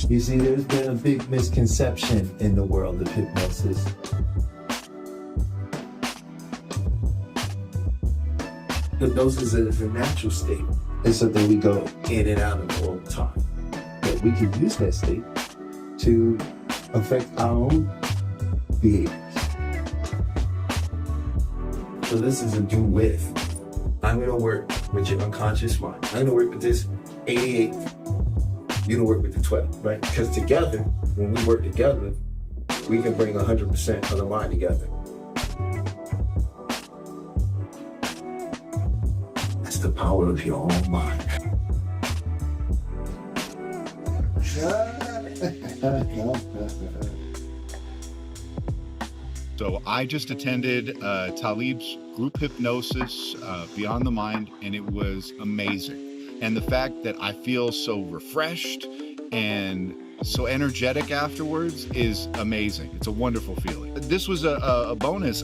You see, there's been a big misconception in the world of hypnosis. Hypnosis is a natural state. It's something we go in and out of all the time. But we can use that state to affect our own behaviors. So this is a do with. I'm going to work with your unconscious mind. I'm going to work with this 88. You're going to work with the 12, right? Because together, when we work together, we can bring 100% of the mind together. That's the power of your own mind. So I just attended Talib's group hypnosis, Beyond the Mind, and it was amazing. And the fact that I feel so refreshed and so energetic afterwards is amazing. It's a wonderful feeling. This was a bonus.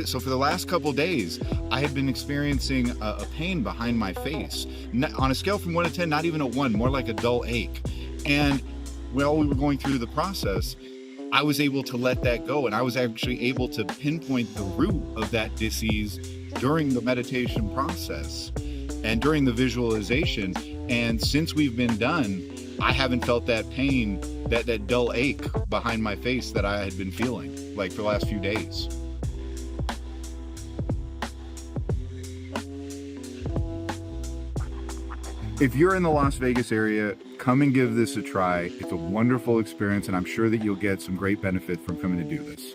So for the last couple days, I had been experiencing a pain behind my face. On a scale from 1 to 10, not even a 1, more like a dull ache. And while we were going through the process, I was able to let that go, and I was actually able to pinpoint the root of that disease during the meditation process and during the visualization. And since we've been done, I haven't felt that pain, that dull ache behind my face that I had been feeling like for the last few days. If you're in the Las Vegas area, come and give this a try. It's a wonderful experience, and I'm sure that you'll get some great benefit from coming to do this.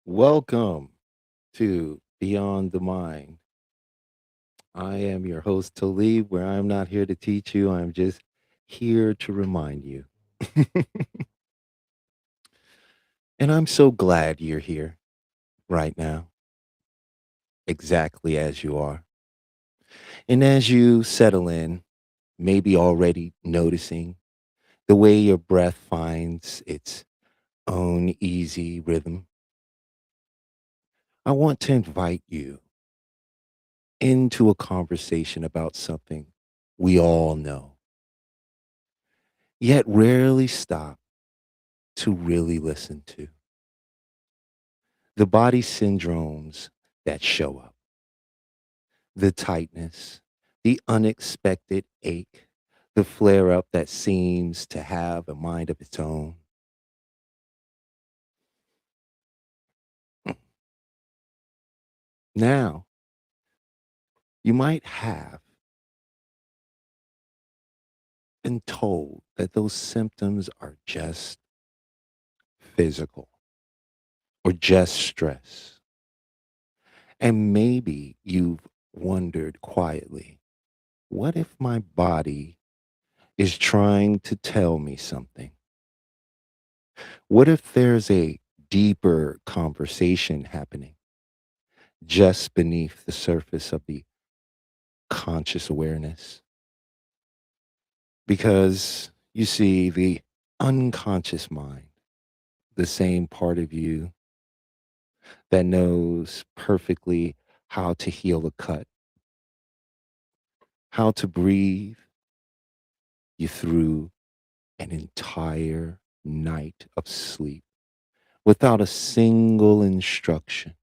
Welcome to Beyond the Mind. I am your host, Talib, where I'm not here to teach you. I'm just here to remind you. And I'm so glad you're here right now, exactly as you are. And as you settle in, maybe already noticing the way your breath finds its own easy rhythm, I want to invite you into a conversation about something we all know, yet rarely stop to really listen to. The body syndromes that show up, the tightness, the unexpected ache, the flare up that seems to have a mind of its own. Now, you might have been told that those symptoms are just physical or just stress. And maybe you've wondered quietly, what if my body is trying to tell me something? What if there's a deeper conversation happening just beneath the surface of the conscious awareness? Because you see, the unconscious mind, the same part of you that knows perfectly how to heal a cut, how to breathe you through an entire night of sleep without a single instruction.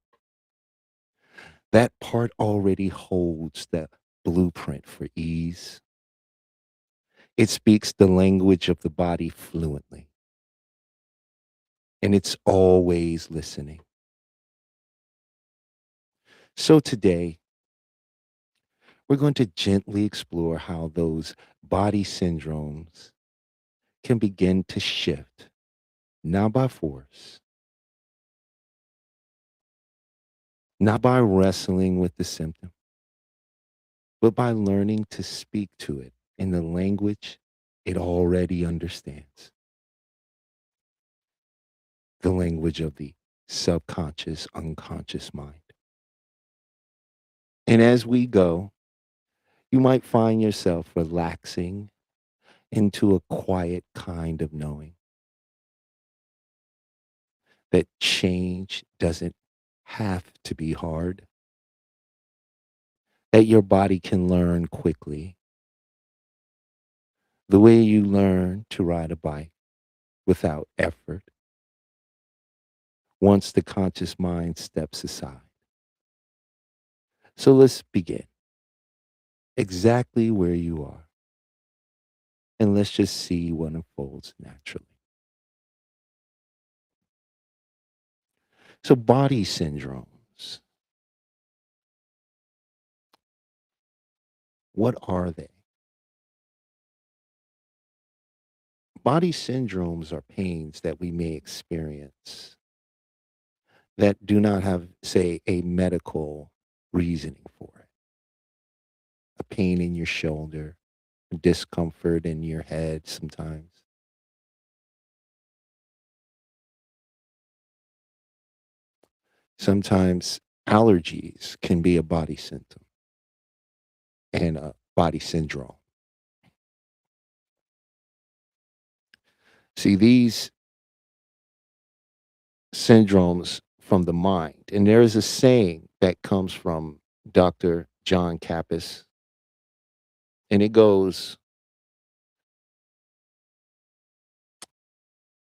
That part already holds the blueprint for ease. It speaks the language of the body fluently, and it's always listening. So today, we're going to gently explore how those body syndromes can begin to shift, not by force, not by wrestling with the symptom, but by learning to speak to it in the language it already understands, the language of the subconscious, unconscious mind. And as we go, you might find yourself relaxing into a quiet kind of knowing that change doesn't have to be hard, that your body can learn quickly, the way you learn to ride a bike without effort once the conscious mind steps aside. So let's begin exactly where you are, and let's just see what unfolds naturally. So, body syndromes, what are they? Body syndromes are pains that we may experience that do not have, say, a medical reasoning for it. A pain in your shoulder, discomfort in your head sometimes. Sometimes allergies can be a body symptom and a body syndrome. See, these syndromes from the mind, and there is a saying that comes from Dr. John Kappas, and it goes,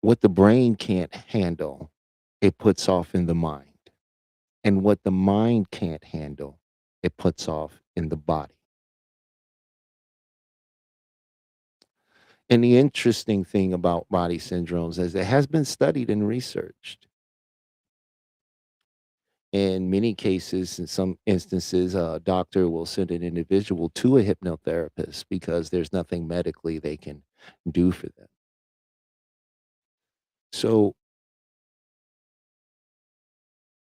what the brain can't handle, it puts off in the mind. And what the mind can't handle, it puts off in the body. And the interesting thing about body syndromes is it has been studied and researched. In many cases, in some instances, a doctor will send an individual to a hypnotherapist because there's nothing medically they can do for them. So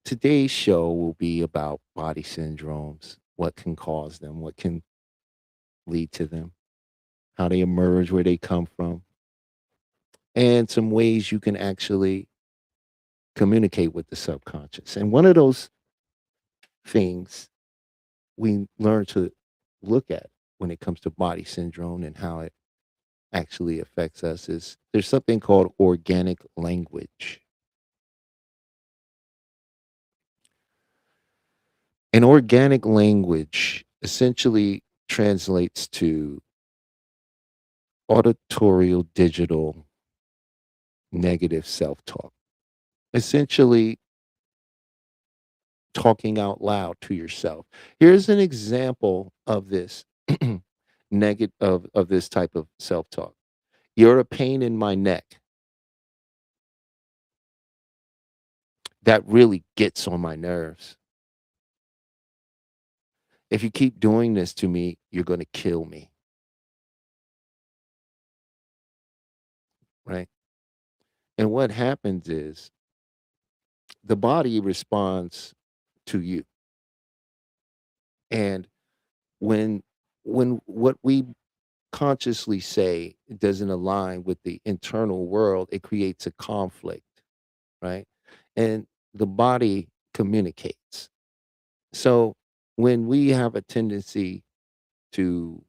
today's show will be about body syndromes, what can cause them, what can lead to them, how they emerge, where they come from, and some ways you can actually communicate with the subconscious. And one of those things we learn to look at when it comes to body syndrome and how it actually affects us is there's something called organic language. And organic language essentially translates to auditorial digital negative self-talk. Essentially talking out loud to yourself. Here's an example of this negative of this type of self-talk. You're a pain in my neck. That really gets on my nerves. If you keep doing this to me, you're going to kill me, right? And what happens is the body responds to you. And when what we consciously say doesn't align with the internal world, it creates a conflict, right? And the body communicates. So when we have a tendency to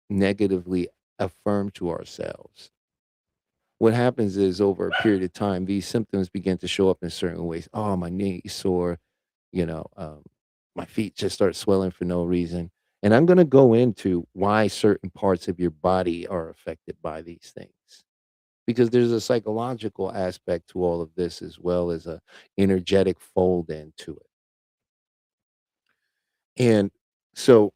negatively affirm to ourselves, what happens is over a period of time, these symptoms begin to show up in certain ways. Oh, my knee is sore, you know, my feet just start swelling for no reason. And I'm going to go into why certain parts of your body are affected by these things. Because there's a psychological aspect to all of this as well as a energetic fold into it. And so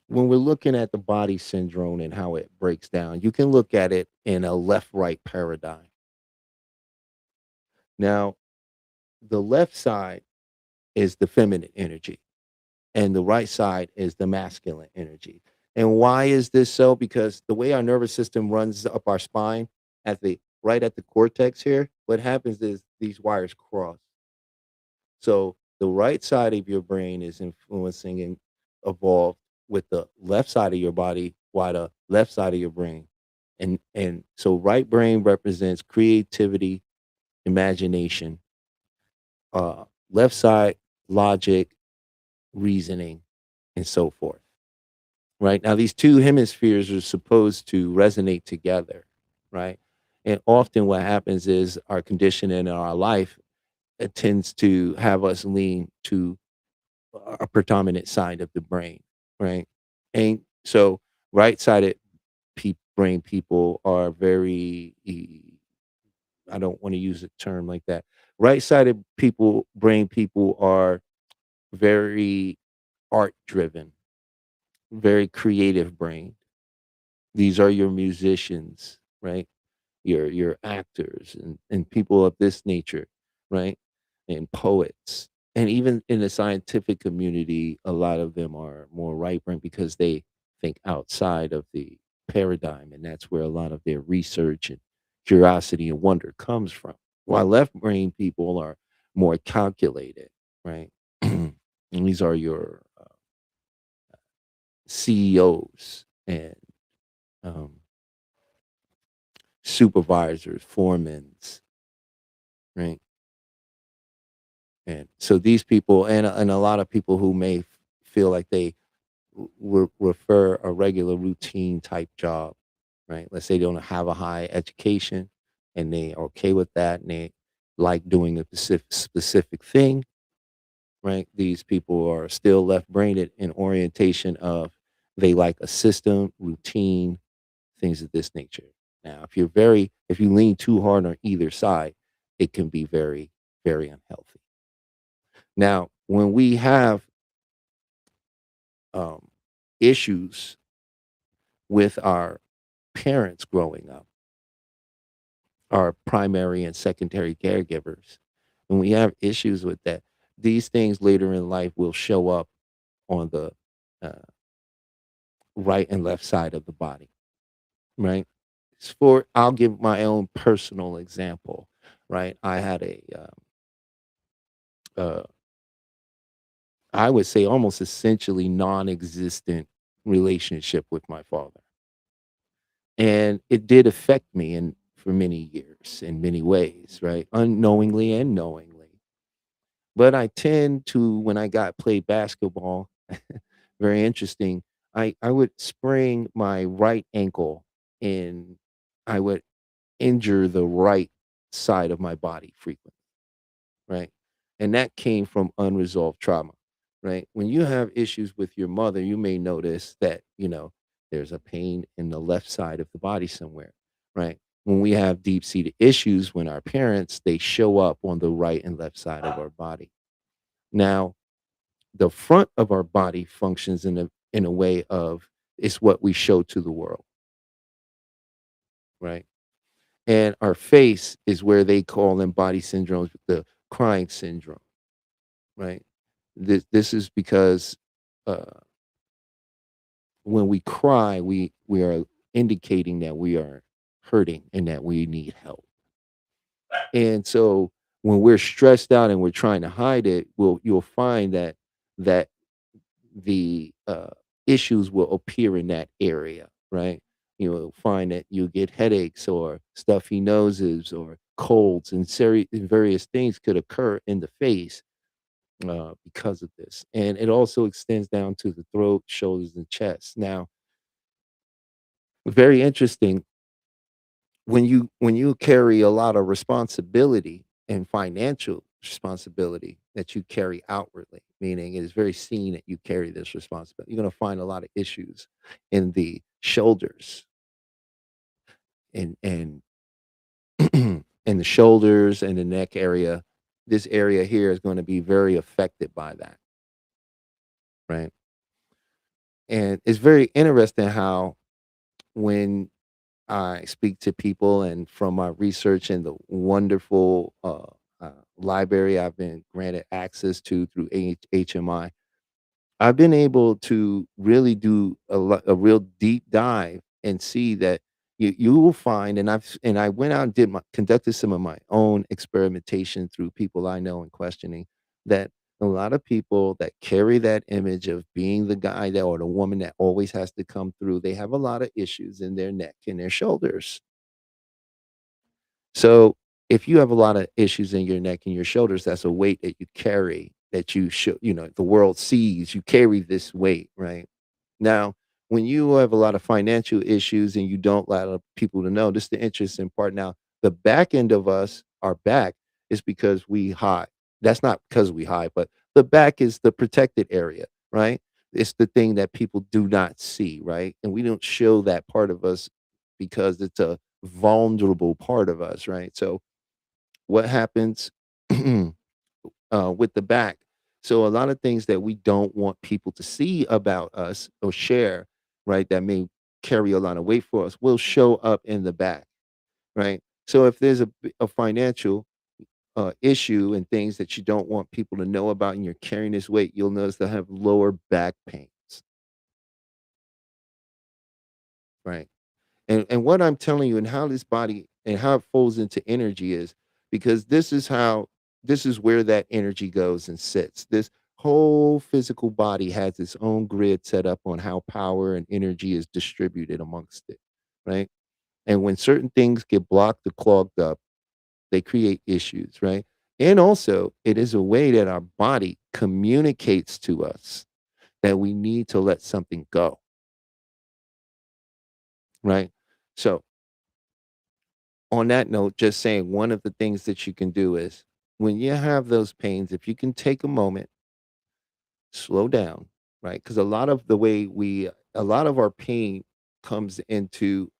when we're looking at the body syndrome and how it breaks down, you can look at it in a left right paradigm. Now, the left side is the feminine energy, and the right side is the masculine energy. And why is this so? Because the way our nervous system runs up our spine at the right at the cortex here, what happens is these wires cross. So the right side of your brain is influencing and evolved with the left side of your body, while the left side of your brain. And so right brain represents creativity, imagination, left side logic, reasoning, and so forth. Right? Now these two hemispheres are supposed to resonate together, right? And often what happens is our conditioning in our life it tends to have us lean to a predominant side of the brain, right? And so right-sided brain people are very I don't want to use a term like that. Right-sided brain people are very art driven, very creative brain. These are your musicians, right? Your actors and people of this nature, right? And poets. And even in the scientific community, a lot of them are more right brain because they think outside of the paradigm. And that's where a lot of their research and curiosity and wonder comes from. While left brain people are more calculated, right? And these are your CEOs and um, supervisors, foremans, right? And so these people and a lot of people who may feel like they refer a regular routine type job, right? Let's say they don't have a high education and they are okay with that and they like doing a specific thing, right? These people are still left brained in orientation of they like a system, routine, things of this nature. Now, if you lean too hard on either side, it can be very, very unhealthy. Now, when we have um, issues with our parents growing up, our primary and secondary caregivers, when we have issues with that, these things later in life will show up on the uh, right and left side of the body, right? I'll give my own personal example, right? I had uh, I would say almost essentially non-existent relationship with my father. And it did affect me in for many years in many ways, right? Unknowingly and knowingly. But I tend to when I got played basketball, very interesting. I would sprain my right ankle and I would injure the right side of my body frequently, right? And that came from unresolved trauma, right? When you have issues with your mother, you may notice that, there's a pain in the left side of the body somewhere, right? When we have deep seated issues when our parents, they show up on the right and left side of our body. Now, the front of our body functions in a way of it's what we show to the world, right? And our face is where they call them body syndromes, the crying syndrome, right? This is because uh, when we cry, we are indicating that we are hurting and that we need help. And so when we're stressed out and we're trying to hide it, you'll find that the issues will appear in that area, right? You'll find that you get headaches or stuffy noses or colds and various things could occur in the face because of this. And it also extends down to the throat, shoulders, and chest. Now, very interesting when you carry a lot of responsibility and financial responsibility that you carry outwardly, meaning it is very seen that you carry this responsibility. You're going to find a lot of issues in the shoulders and and the shoulders and the neck area. This area here is going to be very affected by that, right? And it's very interesting how when I speak to people, and from my research and the wonderful library I've been granted access to through HMI, I've been able to really do a real deep dive and see that you will find, and I went out and conducted some of my own experimentation through people I know and questioning that a lot of people that carry that image of being the guy that or the woman that always has to come through, they have a lot of issues in their neck and their shoulders. So if you have a lot of issues in your neck and your shoulders, that's a weight that you carry that you should, the world sees you carry this weight, right? Now, when you have a lot of financial issues and you don't allow people to know, this is the interesting part. Now, the back end of us, our back, is because we hide. That's not because we hide, but the back is the protected area, right? It's the thing that people do not see, right? And we don't show that part of us because it's a vulnerable part of us, right? So what happens with the back? So a lot of things that we don't want people to see about us or share, right? That may carry a lot of weight for us will show up in the back, right? So if there's a financial issue and things that you don't want people to know about and you're carrying this weight, you'll notice they'll have lower back pains, right? And what I'm telling you and how this body and how it folds into energy is because this is where that energy goes and sits. This whole physical body has its own grid set up on how power and energy is distributed amongst it, right? And when certain things get blocked or clogged up, they create issues, right? And also, it is a way that our body communicates to us that we need to let something go, right? So, on that note, just saying one of the things that you can do is when you have those pains, if you can take a moment, slow down, right? Because a lot of our pain comes into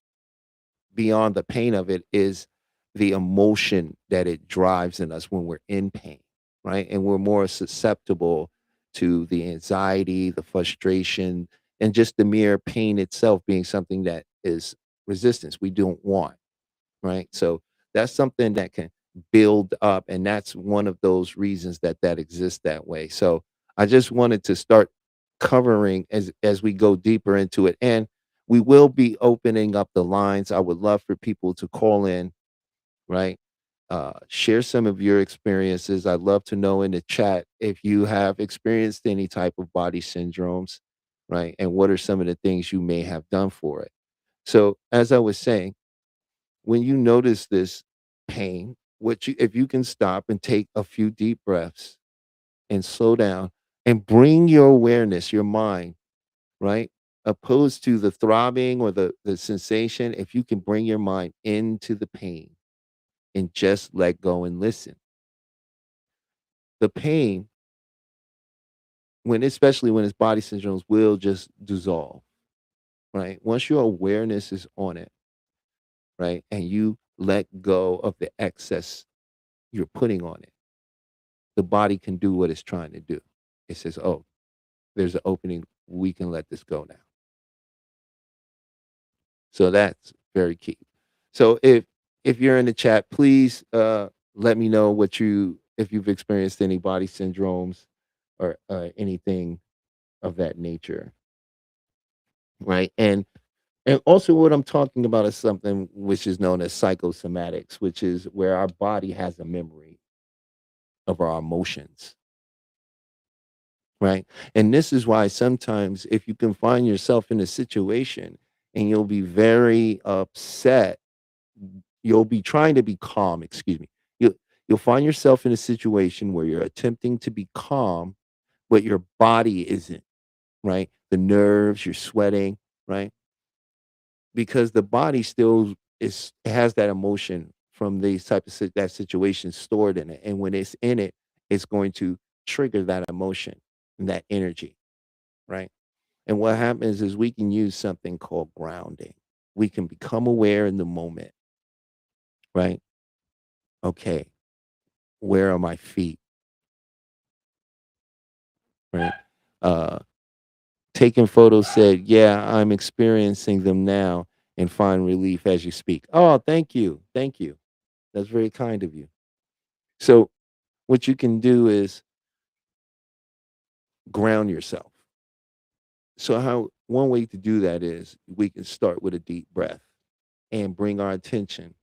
beyond the pain of it is the emotion that it drives in us when we're in pain, right? And we're more susceptible to the anxiety, the frustration, and just the mere pain itself being something that is resistance we don't want, right? So that's something that can build up, and that's one of those reasons that that exists that way. So I just wanted to start covering as we go deeper into it, and we will be opening up the lines. I would love for people to call in, right? Share some of your experiences. I'd love to know in the chat if you have experienced any type of body syndromes, right? And what are some of the things you may have done for it? So, as I was saying, when you notice this pain, what you if you can stop and take a few deep breaths and slow down and bring your awareness, your mind, right? Opposed to the throbbing or the sensation, if you can bring your mind into the pain and just let go and listen. The pain, when especially when it's body syndromes, will just dissolve, right? Once your awareness is on it, right, and you let go of the excess you're putting on it, the body can do what it's trying to do. It says, "Oh, there's an opening. We can let this go now." So that's very key. So if you're in the chat, please let me know what you if you've experienced any body syndromes or anything of that nature, right? And also what I'm talking about is something which is known as psychosomatics, which is where our body has a memory of our emotions, right? And this is why sometimes if you can find yourself in a situation and you'll be very upset, you'll be trying to be calm, excuse me. You'll find yourself in a situation where you're attempting to be calm, but your body isn't, right? The nerves, you're sweating, right? Because the body still has that emotion from these type of that situation stored in it. And when it's in it, it's going to trigger that emotion and that energy, right? And what happens is we can use something called grounding. We can become aware in the moment, right? Okay, where are my feet? Right. Uh, taking photos said, yeah, I'm experiencing them now and find relief as you speak. Oh, thank you. Thank you. That's very kind of you. So, what you can do is ground yourself. So, how one way to do that is we can start with a deep breath and bring our attention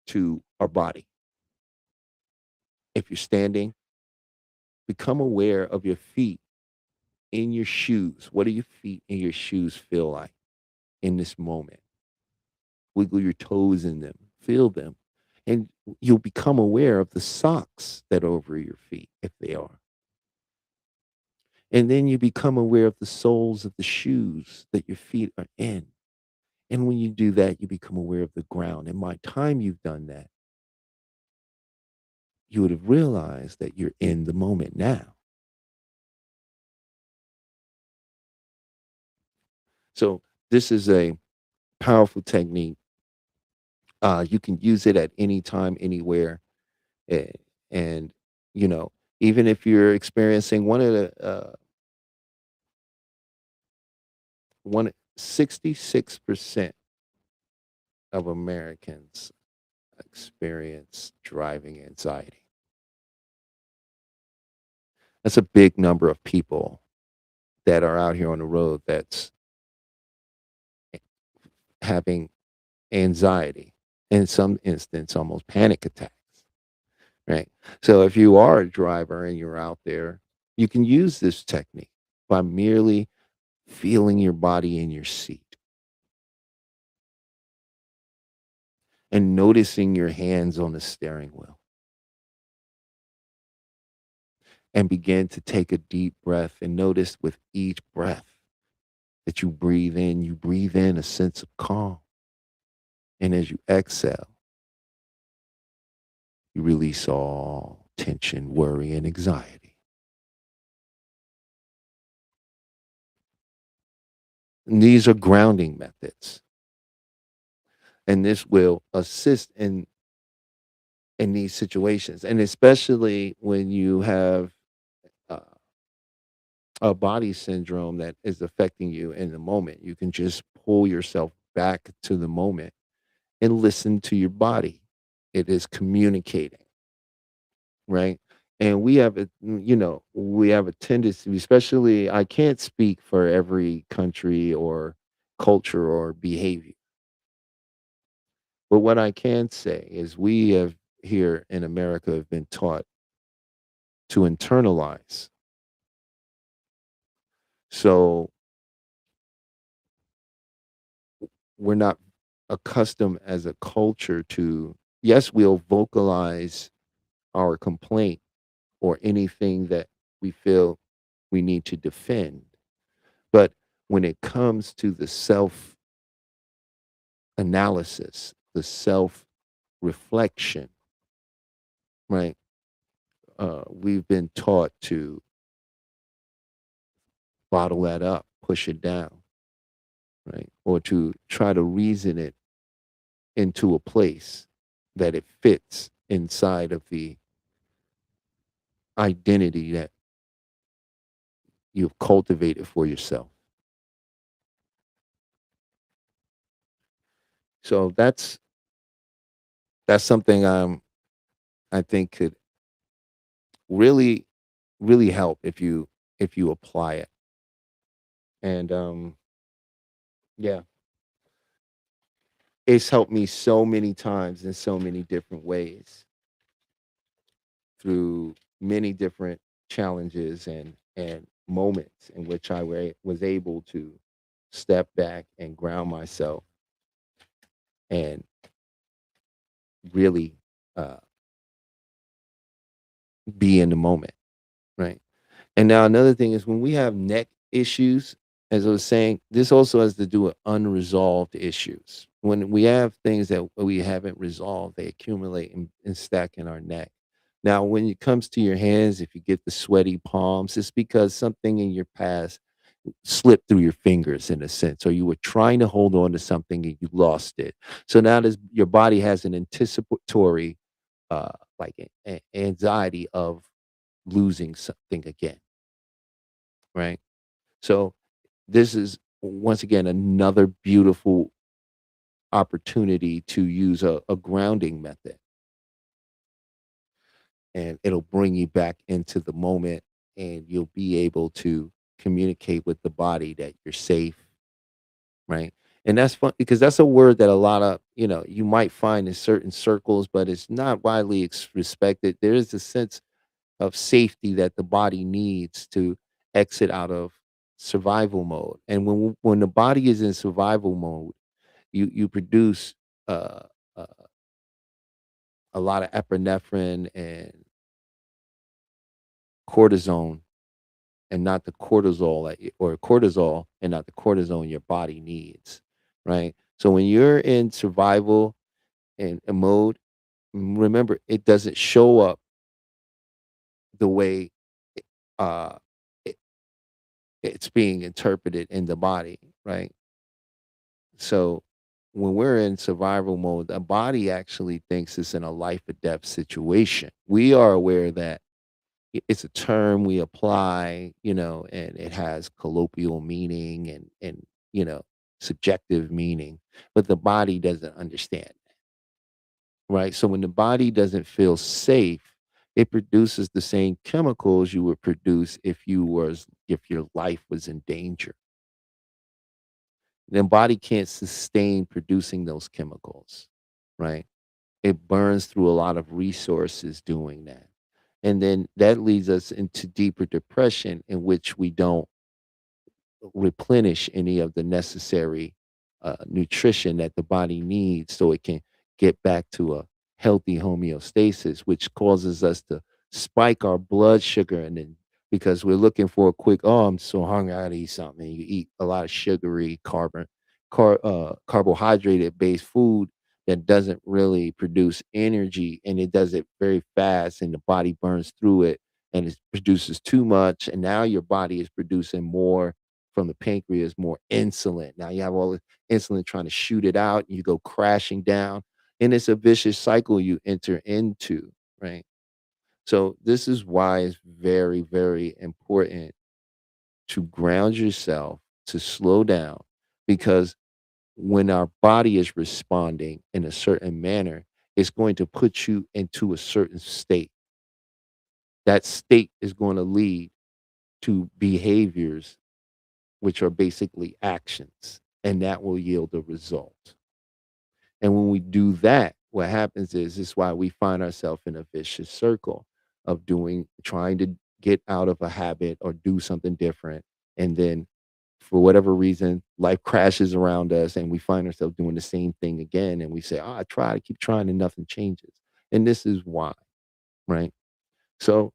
to our body. If you're standing, become aware of your feet in your shoes. What do your feet in your shoes feel like in this moment? Wiggle your toes in them, feel them, and you'll become aware of the socks that are over your feet, if they are. And then you become aware of the soles of the shoes that your feet are in. And when you do that, you become aware of the ground. And by the time you've done that, you would have realized that you're in the moment now. So this is a powerful technique. You can use it at any time, anywhere, a- and you know, even if you're experiencing one 66% of Americans experience driving anxiety. That's a big number of people that are out here on the road that's having anxiety, in some instance, almost panic attacks, right? So if you are a driver and you're out there, you can use this technique by merely feeling your body in your seat and noticing your hands on the steering wheel, and begin to take a deep breath and notice with each breath that you breathe in a sense of calm. And as you exhale, you release all tension, worry, and anxiety. And these are grounding methods, and this will assist in these situations, and especially when you have uh, a body syndrome that is affecting you in the moment. You can just pull yourself back to the moment and listen to your body. It is communicating, right? And we have a tendency, especially, I can't speak for every country or culture or behavior, but what I can say is we have here in America have been taught to internalize. So we're not accustomed as a culture to, yes, we'll vocalize our complaint or anything that we feel we need to defend. But when it comes to the self analysis, the self reflection, right? We've been taught to bottle that up, push it down, right? Or to try to reason it into a place that it fits inside of the identity that you've cultivated for yourself. So that's something I think could really really help if you apply it. And yeah, it's helped me so many times in so many different ways through many different challenges and moments in which was able to step back and ground myself and really uh, be in the moment, right? And now another thing is when we have neck issues, as I was saying, this also has to do with unresolved issues. When we have things that we haven't resolved, they accumulate and stack in our neck. Now, when it comes to your hands, if you get the sweaty palms, it's because something in your past slipped through your fingers in a sense, or you were trying to hold on to something and you lost it. So now your body has an anticipatory, like anxiety of losing something again, right? So this is once again another beautiful opportunity to use a grounding method, and it'll bring you back into the moment, and you'll be able to communicate with the body that you're safe, right? And that's fun because that's a word that a lot of, you might find in certain circles, but it's not widely respected. There is a sense of safety that the body needs to exit out of survival mode. And when the body is in survival mode, you produce uh, uh, a lot of epinephrine and cortisone, and not the cortisol or cortisol and not the cortisone your body needs, right? So when you're in survival and mode, remember it doesn't show up. the way uh, it, it's being interpreted in the body, right? So when we're in survival mode, the body actually thinks it's in a life or death situation. We are aware that it's a term we apply, and it has colloquial meaning and subjective meaning, but the body doesn't understand, right? So when the body doesn't feel safe, it produces the same chemicals you would produce if your life was in danger. The body can't sustain producing those chemicals, right? It burns through a lot of resources doing that. And then that leads us into deeper depression in which we don't replenish any of the necessary nutrition that the body needs so it can get back to a healthy homeostasis, which causes us to spike our blood sugar. And then because we're looking for a quick, oh, I'm so hungry, I gotta eat something. And you eat a lot of sugary, carbohydrated based food that doesn't really produce energy, and it does it very fast, and the body burns through it and it produces too much. And now your body is producing more from the pancreas, more insulin. Now you have all the insulin trying to shoot it out, and you go crashing down. And it's a vicious cycle you enter into, right? So this is why it's very, very important to ground yourself, to slow down, because when our body is responding in a certain manner, it's going to put you into a certain state. That state is going to lead to behaviors which are basically actions, and that will yield a result. And when we do that, what happens is this is why we find ourselves in a vicious circle of trying to get out of a habit or do something different. And then for whatever reason, life crashes around us and we find ourselves doing the same thing again. And we say, oh, I try to keep trying and nothing changes. And this is why, right? So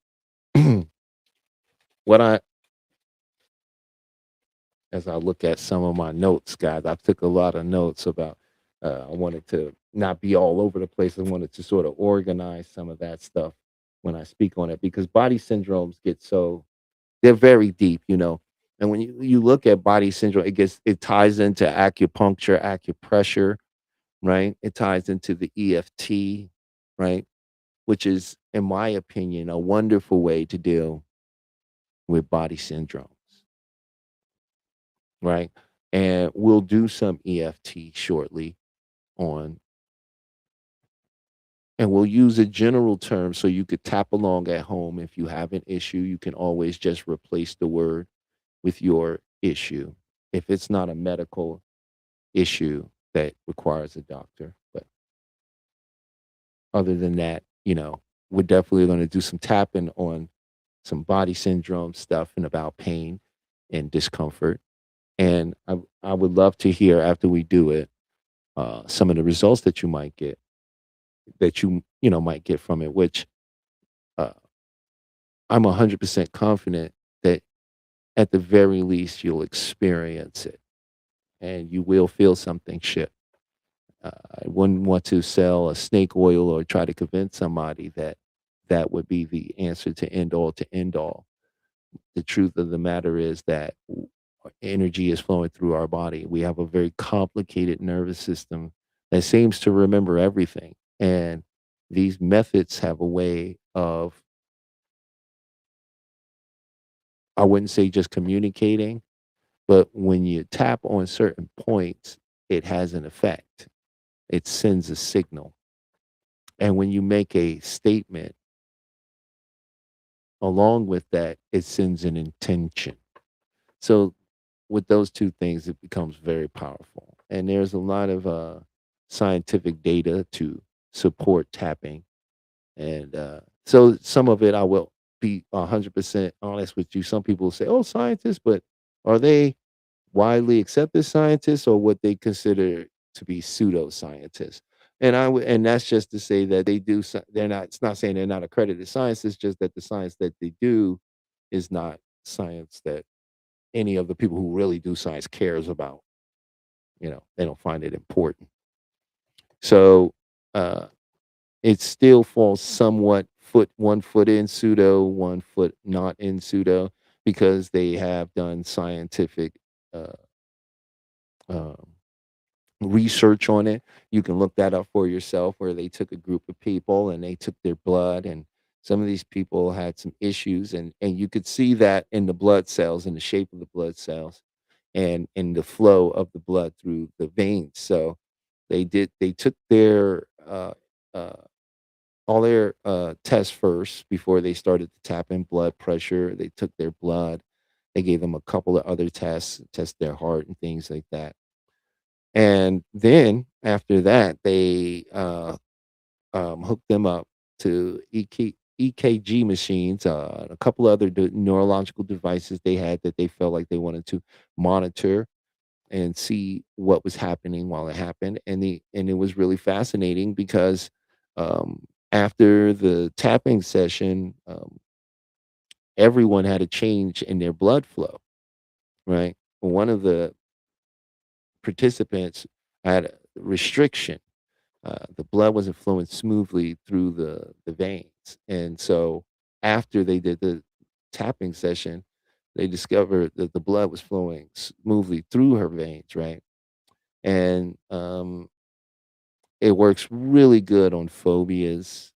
what I as I look at some of my notes, guys. I took a lot of notes about. I wanted to not be all over the place. I wanted to sort of organize some of that stuff when I speak on it because body syndromes they're very deep, And when you look at body syndrome, it ties into acupuncture, acupressure, right? It ties into the EFT, right? Which is, in my opinion, a wonderful way to deal with body syndromes, right? And we'll do some EFT shortly on, and we'll use a general term so you could tap along at home. If you have an issue, you can always just replace the word with your issue if it's not a medical issue that requires a doctor. But other than that, we're definitely going to do some tapping on some body syndrome stuff and about pain and discomfort. And I would love to hear after we do it some of the results that you might get, might get from it, which uh, I'm 100% confident that at the very least you'll experience it and you will feel something shift. I wouldn't want to sell a snake oil or try to convince somebody that that would be the answer to end all. The truth of the matter is that our energy is flowing through our body. We have a very complicated nervous system that seems to remember everything. And these methods have a way of, I wouldn't say just communicating, but when you tap on certain points, it has an effect. It sends a signal. And when you make a statement along with that, it sends an intention. So with those two things, it becomes very powerful. And there's a lot of scientific data to support tapping. And so some of it I will be 100% honest with you. Some people say, oh, scientists, but are they widely accepted scientists or what they consider to be pseudoscientists? And that's just to say that they're not, it's not saying they're not accredited science, it's just that the science that they do is not science that any of the people who really do science cares about. They don't find it important. So uh it still falls somewhat one foot in pseudo, one foot not in pseudo, because they have done scientific uh, um, research on it. You can look that up for yourself, where they took a group of people and they took their blood, and some of these people had some issues, and you could see that in the blood cells, in the shape of the blood cells, and in the flow of the blood through the veins. So they took their uh, all their tests first before they started to tap in blood pressure. They took their blood. They gave them a couple of other tests, test their heart and things like that. And then after that, they hooked them up to EKG machines, a couple other neurological devices they had that they felt like they wanted to monitor and see what was happening while it happened. And it was really fascinating because after the tapping session, everyone had a change in their blood flow. Right, one of the participants had a restriction. The blood wasn't flowing smoothly through the veins, and so after they did the tapping session, they discovered that the blood was flowing smoothly through her veins, right? And it works really good on phobias,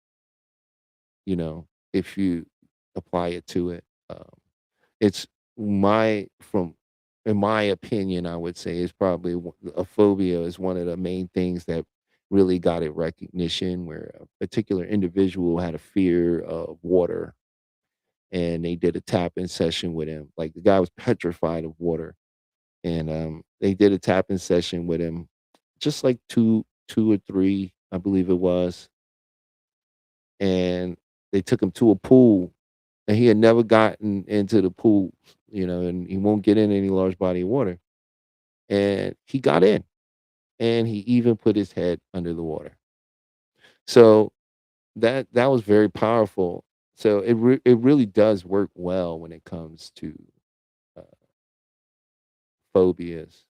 you know, if you apply it to it. It's my from in my opinion, I would say, is probably a phobia is one of the main things that really got it recognition, where a particular individual had a fear of water, and they did a tapping session with him. Like, the guy was petrified of water, and they did a tapping session with him, just like two or three, I believe it was, and they took him to a pool, and he had never gotten into the pool, and he won't get in any large body of water. And he got in, and he even put his head under the water. So that was very powerful. So it really does work well when it comes to uh, phobias.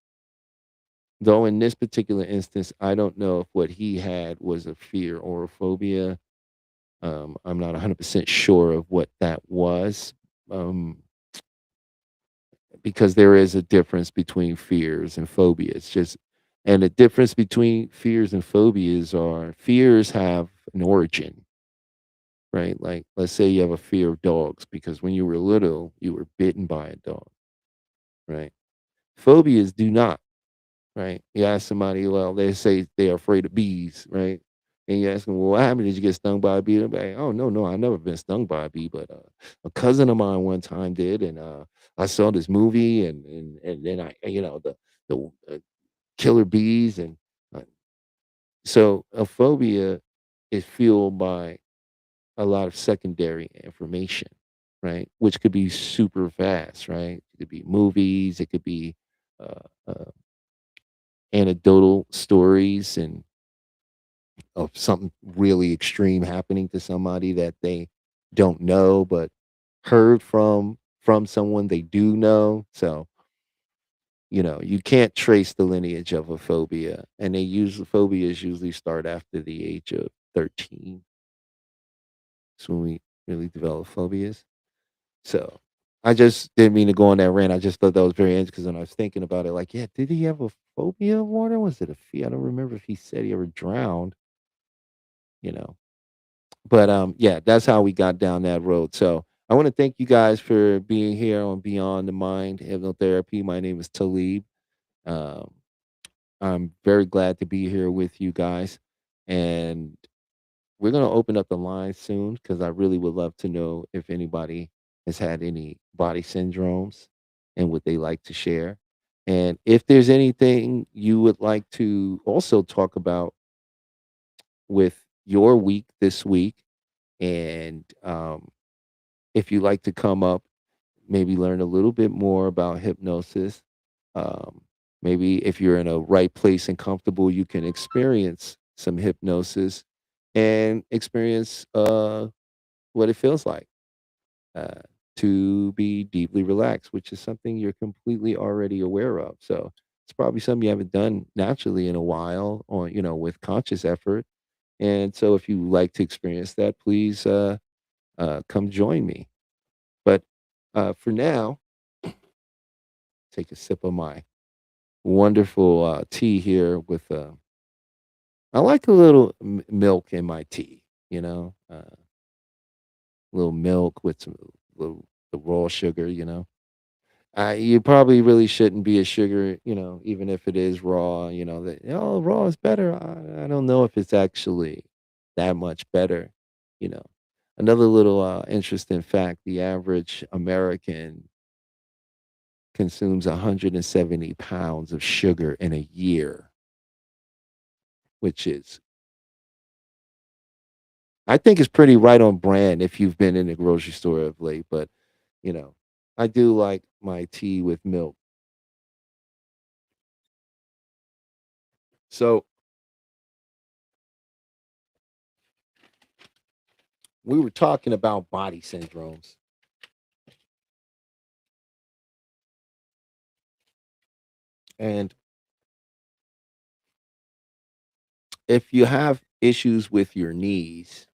Though in this particular instance, I don't know if what he had was a fear or a phobia. I'm not 100% sure of what that was. Um, because there is a difference between fears and phobias. Just and the difference between fears and phobias are fears have an origin, right? Like, let's say you have a fear of dogs because when you were little, you were bitten by a dog, right? Phobias do not, right? You ask somebody, well, they say they're afraid of bees, right? And you ask them, well, what happened? Did you get stung by a bee? They're like, oh, no, no, I've never been stung by a bee, but a cousin of mine one time did. And I saw this movie, and then the killer bees. And uh, so a phobia is fueled by a lot of secondary information, right? Which could be super fast, right? It could be movies, it could be uh, uh, anecdotal stories and of something really extreme happening to somebody that they don't know, but heard from someone they do know. So, you can't trace the lineage of a phobia, and phobias usually start after the age of 13. That's when we really develop phobias. So, I just didn't mean to go on that rant. I just thought that was very interesting because when I was thinking about it, like, yeah, did he have a phobia of water? Was it a fear? I don't remember if he said he ever drowned, you know. But yeah, that's how we got down that road. So I want to thank you guys for being here on Beyond the Mind Hypnotherapy. My name is Talib. Um, I'm very glad to be here with you guys, and we're gonna open up the line soon because I really would love to know if anybody has had any body syndromes and would they like to share. And if there's anything you would like to also talk about with your week this week, and if you like to come up, maybe learn a little bit more about hypnosis. Um, Maybe if you're in a right place and comfortable, you can experience some hypnosis and experience what it feels like uh, to be deeply relaxed, which is something you're completely already aware of. So it's probably something you haven't done naturally in a while, or with conscious effort. And so if you like to experience that, please. come join me. But for now, take a sip of my wonderful tea here with I like a little milk in my tea, little milk with some little the raw sugar, you probably really shouldn't be a sugar, even if it is raw, that, oh, raw is better. I don't know if it's actually that much better, you know. Another little interesting fact, the average American consumes 170 pounds of sugar in a year, which is, I think, is pretty right on brand if you've been in the grocery store of late. But, you know, I do like my tea with milk. So we were talking about body syndromes. And if you have issues with your knees,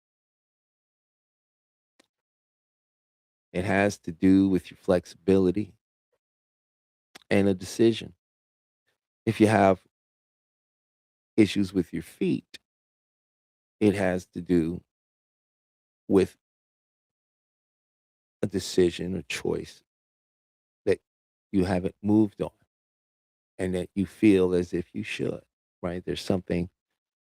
it has to do with your flexibility and a decision. If you have issues with your feet, it has to do with a decision, a choice that you haven't moved on and that you feel as if you should, right? There's something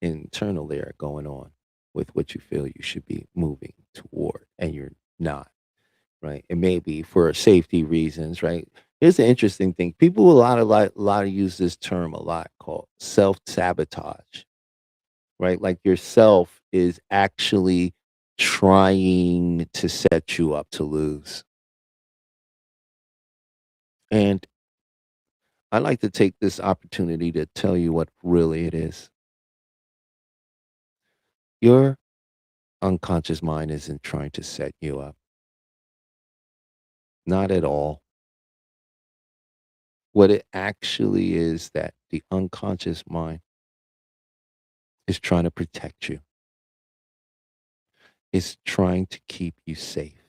internal there going on with what you feel you should be moving toward and you're not, right? It may be for safety reasons, right? Here's the interesting thing. People a lot of use this term a lot called self-sabotage, right? Like yourself is actually trying to set you up to lose. And I like to take this opportunity to tell you what really it is. Your unconscious mind isn't trying to set you up. Not at all. What it actually is that the unconscious mind is trying to protect you. Is trying to keep you safe.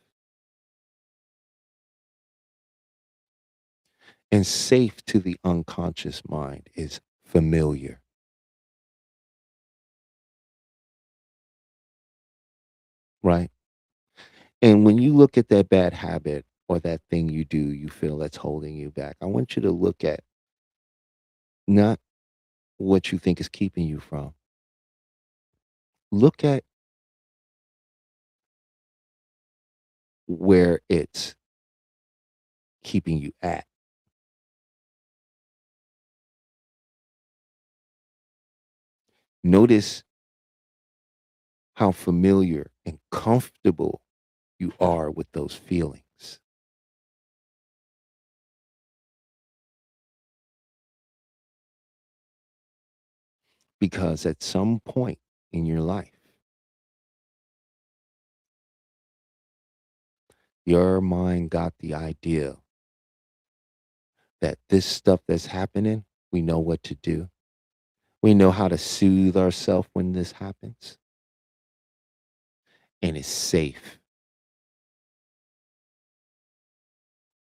And safe to the unconscious mind is familiar, right? And when you look at that bad habit or that thing you do, you feel that's holding you back, I want you to look at not what you think is keeping you from. Look at where it's keeping you at. Notice how familiar and comfortable you are with those feelings. Because at some point in your life, your mind got the idea that this stuff that's happening, we know what to do. We know how to soothe ourselves when this happens, and it's safe.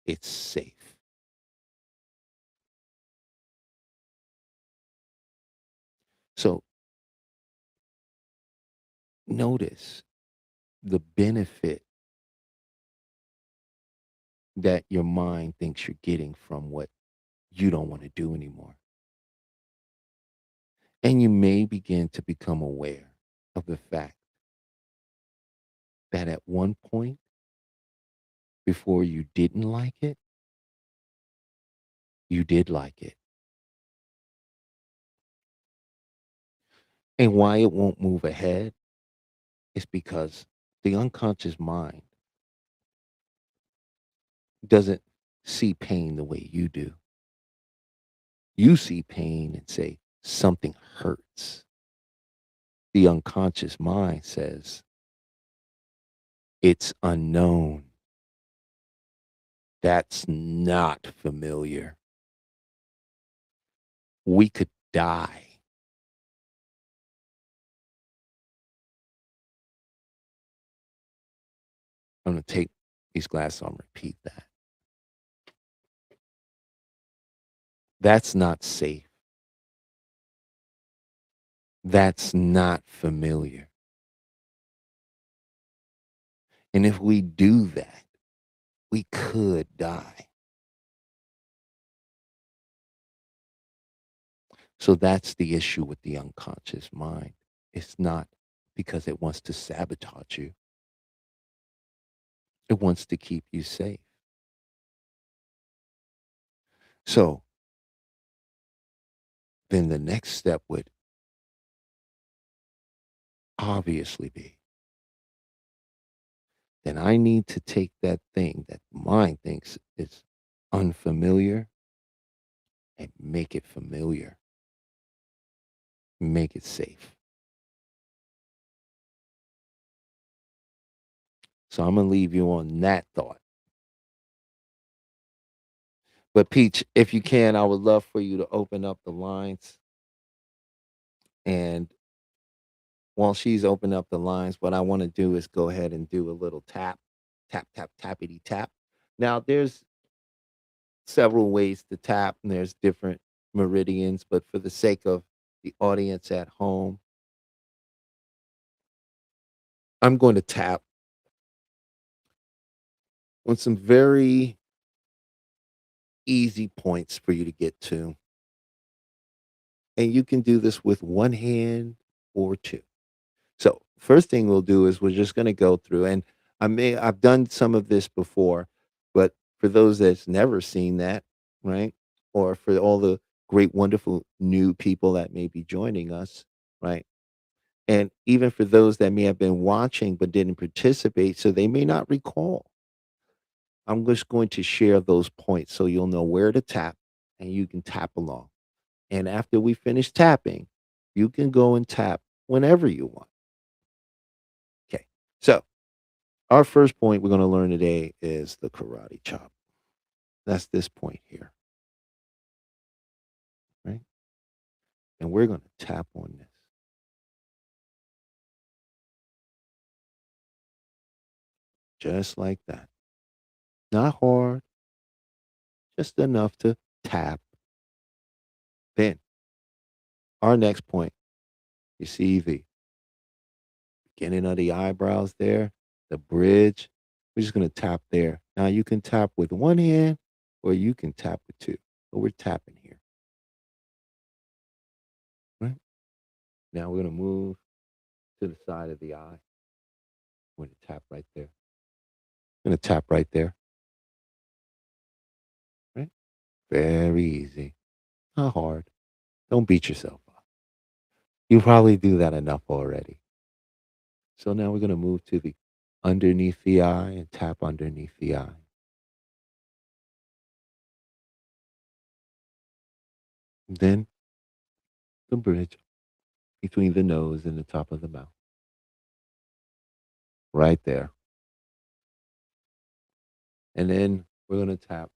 It's safe. So notice the benefit that your mind thinks you're getting from what you don't want to do anymore. And you may begin to become aware of the fact that at one point, before you didn't like it, you did like it. And why it won't move ahead is because the unconscious mind doesn't see pain the way you do. You see pain and say, something hurts. The unconscious mind says, it's unknown. That's not familiar. We could die. I'm going to take these glasses on, repeat that. That's not safe. That's not familiar. And if we do that, we could die. So that's the issue with the unconscious mind. It's not because it wants to sabotage you, it wants to keep you safe. So then the next step would obviously be, then I need to take that thing that mind thinks is unfamiliar and make it familiar, make it safe. So I'm going to leave you on that thought. But Peach, if you can, I would love for you to open up the lines. And while she's opening up the lines, what I want to do is go ahead and do a little tap, tap, tap, tappity tap. Now, there's several ways to tap, and there's different meridians, but for the sake of the audience at home, I'm going to tap on some very easy points for you to get to. And you can do this with one hand or two. So first thing we'll do is we're just going to go through, and I've done some of this before, but for those that's never seen that, right? Or for all the great, wonderful new people that may be joining us, right? And even for those that may have been watching but didn't participate, so they may not recall. I'm just going to share those points so you'll know where to tap and you can tap along. And after we finish tapping, you can go and tap whenever you want. Okay. So, our first point we're going to learn today is the karate chop. That's this point here, right? And we're going to tap on this just like that. Not hard, just enough to tap. Then, our next point, you see the beginning of the eyebrows there, the bridge. We're just going to tap there. Now, you can tap with one hand or you can tap with two. But we're tapping here, right? Now, we're going to move to the side of the eye. We're going to tap right there. Going to tap right there, right? Very easy. Not hard. Don't beat yourself up. You probably do that enough already. So now we're going to move to the underneath the eye and tap underneath the eye. Then the bridge between the nose and the top of the mouth. Right there. And then we're going to tap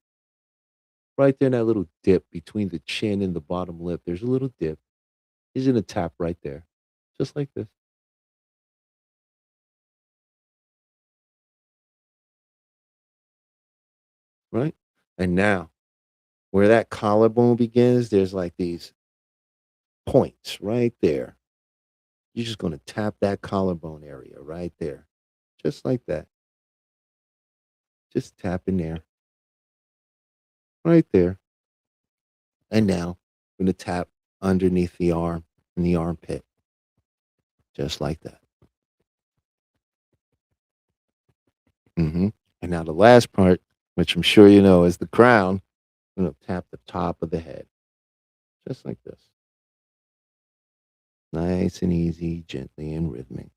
right there in that little dip between the chin and the bottom lip. There's a little dip. He's going to tap right there, just like this, right? And now, where that collarbone begins, there's like these points right there. You're just going to tap that collarbone area right there, just like that. Just tap in there, right there. And now, I'm going to tap underneath the arm and the armpit, just like that. And now, the last part, which I'm sure you know, is the crown. I'm going to tap the top of the head, just like this. Nice and easy, gently and rhythmic.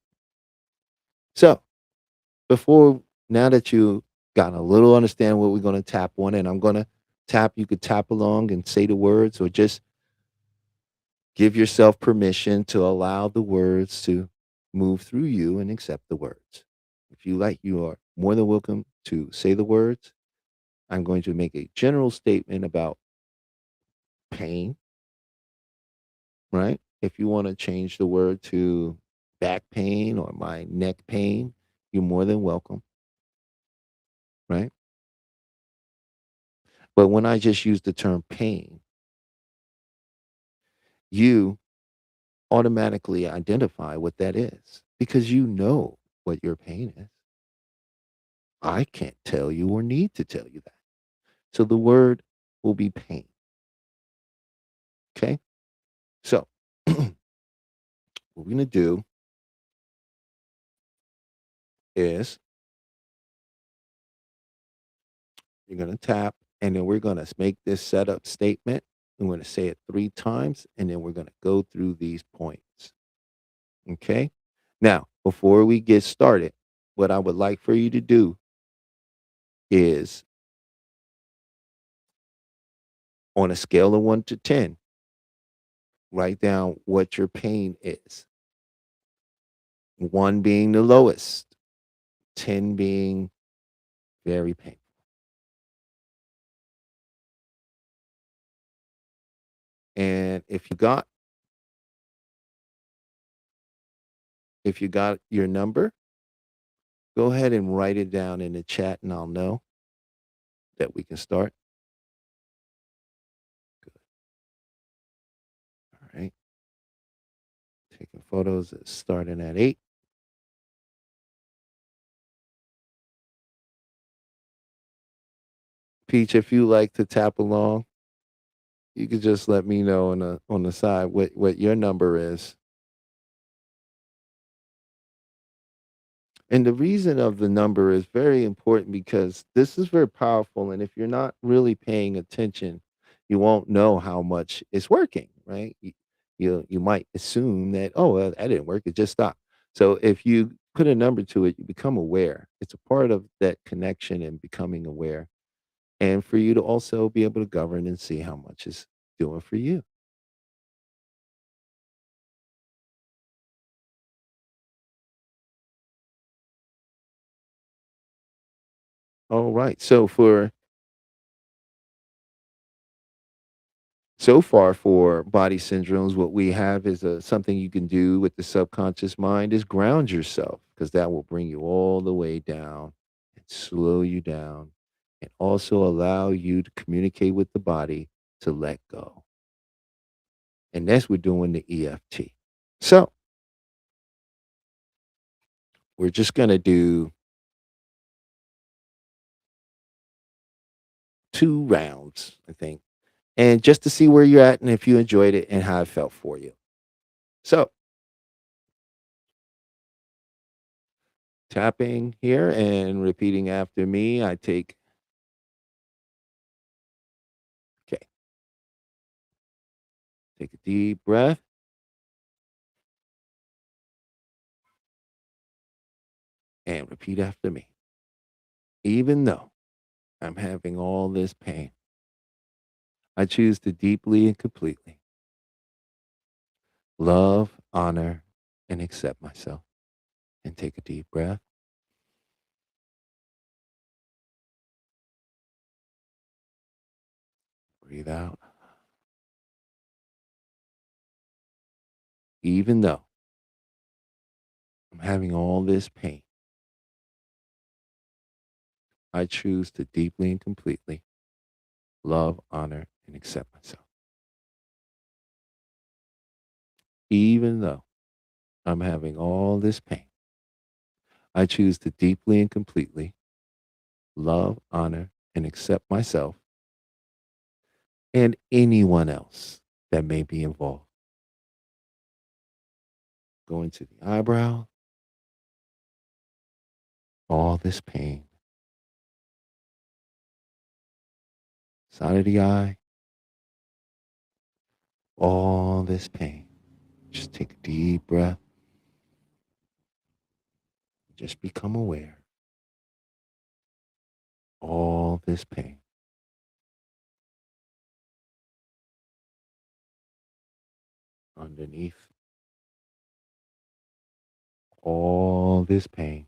So, before now that you got a little understand what we're going to tap on, and I'm going to tap, you could tap along and say the words, or just give yourself permission to allow the words to move through you and accept the words. If you like, you are more than welcome to say the words. I'm going to make a general statement about pain, right? If you want to change the word to back pain or my neck pain, you're more than welcome. right? But when I just use the term pain, you automatically identify what that is because you know what your pain is. I can't tell you or need to tell you that. So the word will be pain. Okay. So what we're going to do is you're going to tap and then we're going to make this setup statement. I'm going to say it 3 times and then we're going to go through these points. Okay. Now, before we get started, what I would like for you to do is on a scale of 1 to 10, write down what your pain is. 1 being the lowest, 10 being very painful. And if you got your number, go ahead and write it down in the chat and I'll know that we can start. Good. All right. Taking photos starting at 8. Peach, if you like to tap along, you could just let me know on the side what your number is. And the reason of the number is very important because this is very powerful. And if you're not really paying attention, you won't know how much it's working, right? You might assume that, oh, well, that didn't work. It just stopped. So if you put a number to it, you become aware. It's a part of that connection and becoming aware. And for you to also be able to govern and see how much it's doing for you. All right. So far for body syndromes, what we have is something you can do with the subconscious mind is ground yourself because that will bring you all the way down and slow you down and also allow you to communicate with the body to let go. And that's what we're doing the EFT. So we're just going to do 2 rounds, I think, and just to see where you're at and if you enjoyed it and how it felt for you. So tapping here and repeating after me. Okay, take a deep breath and repeat after me. Even though I'm having all this pain, I choose to deeply and completely love, honor, and accept myself. And take a deep breath. Breathe out. Even though I'm having all this pain, I choose to deeply and completely love, honor, and accept myself. Even though I'm having all this pain, I choose to deeply and completely love, honor, and accept myself and anyone else that may be involved. Going to the eyebrow, all this pain. Side of the eye, all this pain. Just take a deep breath. Just become aware. All this pain. Underneath, all this pain.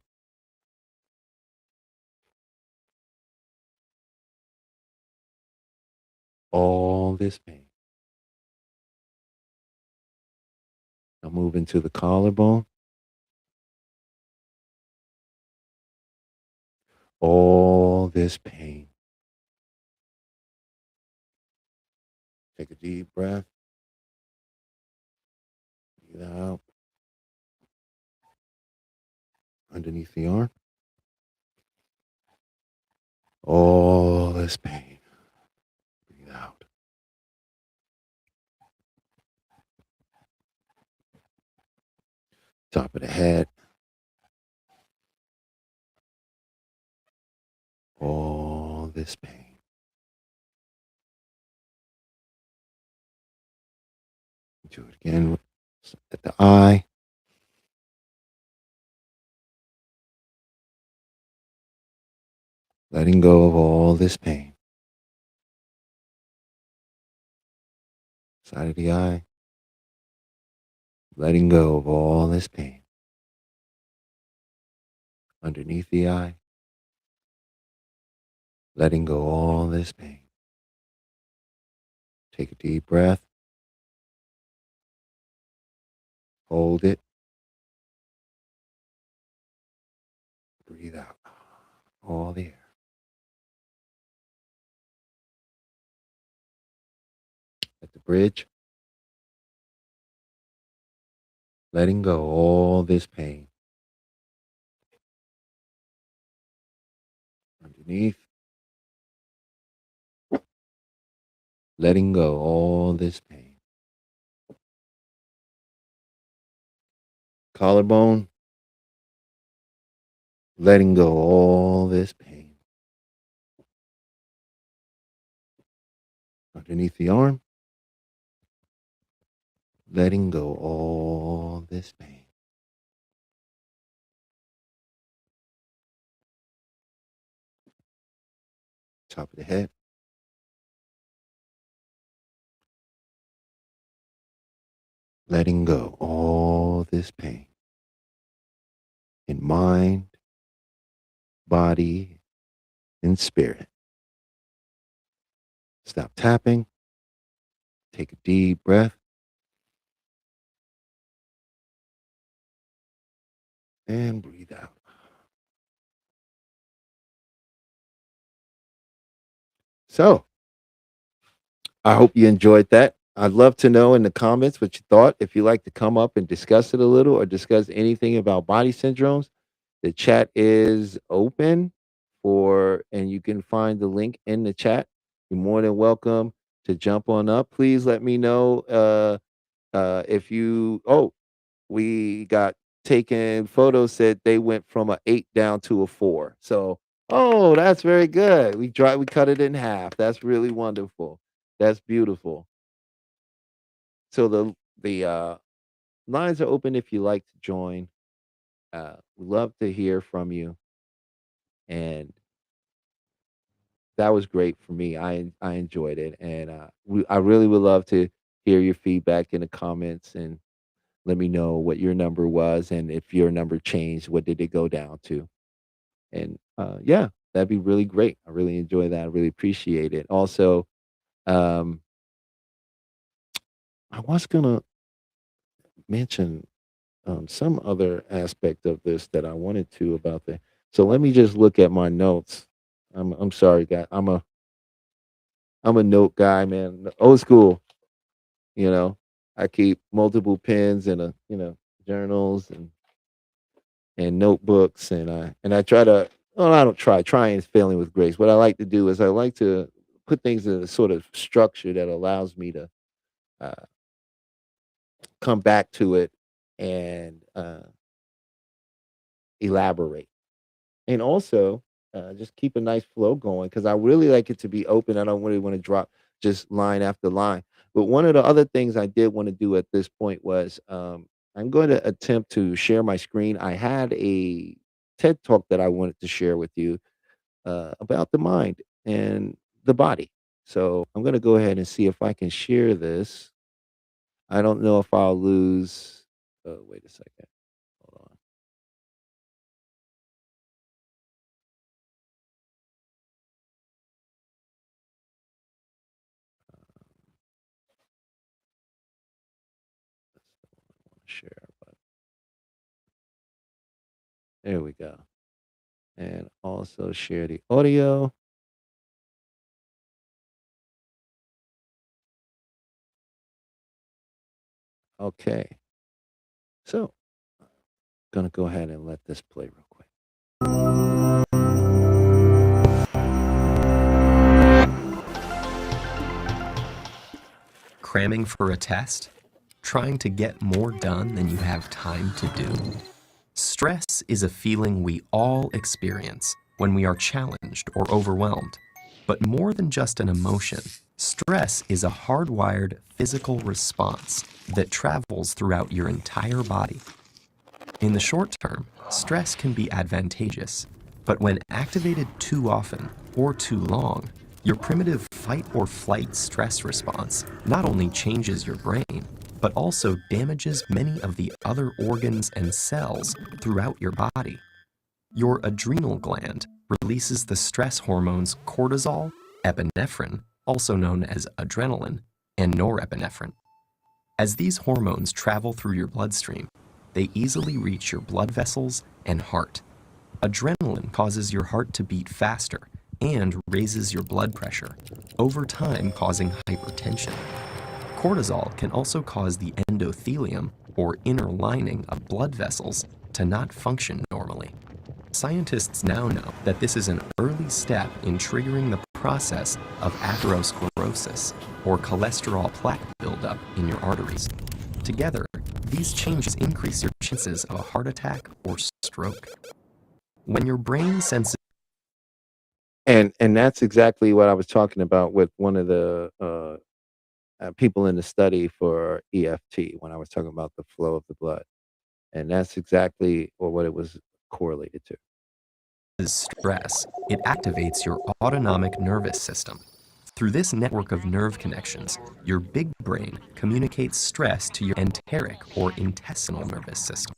All this pain. Now move into the collarbone. All this pain. Take a deep breath. Breathe out underneath the arm. All this pain. Breathe out. Top of the head. All this pain. Do it again at the eye. Letting go of all this pain. Side of the eye. Letting go of all this pain. Underneath the eye. Letting go all this pain. Take a deep breath. Hold it. Breathe out all the air. At the bridge. Letting go all this pain. Underneath. Letting go all this pain. Collarbone. Letting go all this pain. Underneath the arm. Letting go all this pain. Top of the head. Letting go all this pain. In mind, body, and spirit. Stop tapping. Take a deep breath. And breathe out. So, I hope you enjoyed that. I'd love to know in the comments what you thought. If you'd like to come up and discuss it a little or discuss anything about body syndromes, the chat is open and you can find the link in the chat. You're more than welcome to jump on up. Please let me know if we got taken photos said they went from a 8 down to a 4. So, oh, that's very good. We cut it in half. That's really wonderful. That's beautiful. So the lines are open if you like to join. We love to hear from you, and that was great for me. I enjoyed it, and I really would love to hear your feedback in the comments and let me know what your number was, and if your number changed, what did it go down to? And yeah, that'd be really great. I really enjoy that. I really appreciate it. Also, um, I was gonna mention some other aspect of this that I wanted to about the. So let me just look at my notes. I'm sorry, guy. I'm a note guy, man. Old school. You know, I keep multiple pens and journals and notebooks, and I try to. Well, I don't try. Trying is failing with grace. What I like to do is I like to put things in a sort of structure that allows me to uh, come back to it and elaborate. And also, just keep a nice flow going because I really like it to be open. I don't really want to drop just line after line. But one of the other things I did want to do at this point was I'm going to attempt to share my screen. I had a TED talk that I wanted to share with you about the mind and the body. So I'm going to go ahead and see if I can share this. I don't know if I'll lose. Oh, wait a second. Hold on. Share, but there we go. and also share the audio. Okay, so gonna go ahead and let this play real quick. Cramming for a test? Trying to get more done than you have time to do? Stress is a feeling we all experience when we are challenged or overwhelmed. But more than just an emotion, stress is a hardwired physical response that travels throughout your entire body. In the short term, stress can be advantageous, but when activated too often or too long, your primitive fight or flight stress response not only changes your brain, but also damages many of the other organs and cells throughout your body. Your adrenal gland releases the stress hormones cortisol, epinephrine, also known as adrenaline, and norepinephrine. As these hormones travel through your bloodstream, they easily reach your blood vessels and heart. Adrenaline causes your heart to beat faster and raises your blood pressure, over time causing hypertension. Cortisol can also cause the endothelium, or inner lining of blood vessels, to not function normally. Scientists now know that this is an early step in triggering the process of atherosclerosis, or cholesterol plaque buildup in your arteries. Together, these changes increase your chances of a heart attack or stroke. When your brain senses And that's exactly what I was talking about with one of the people in the study for EFT when I was talking about the flow of the blood, and that's exactly what it was correlated to. stress, it activates your autonomic nervous system. Through this network of nerve connections, your big brain communicates stress to your enteric or intestinal nervous system.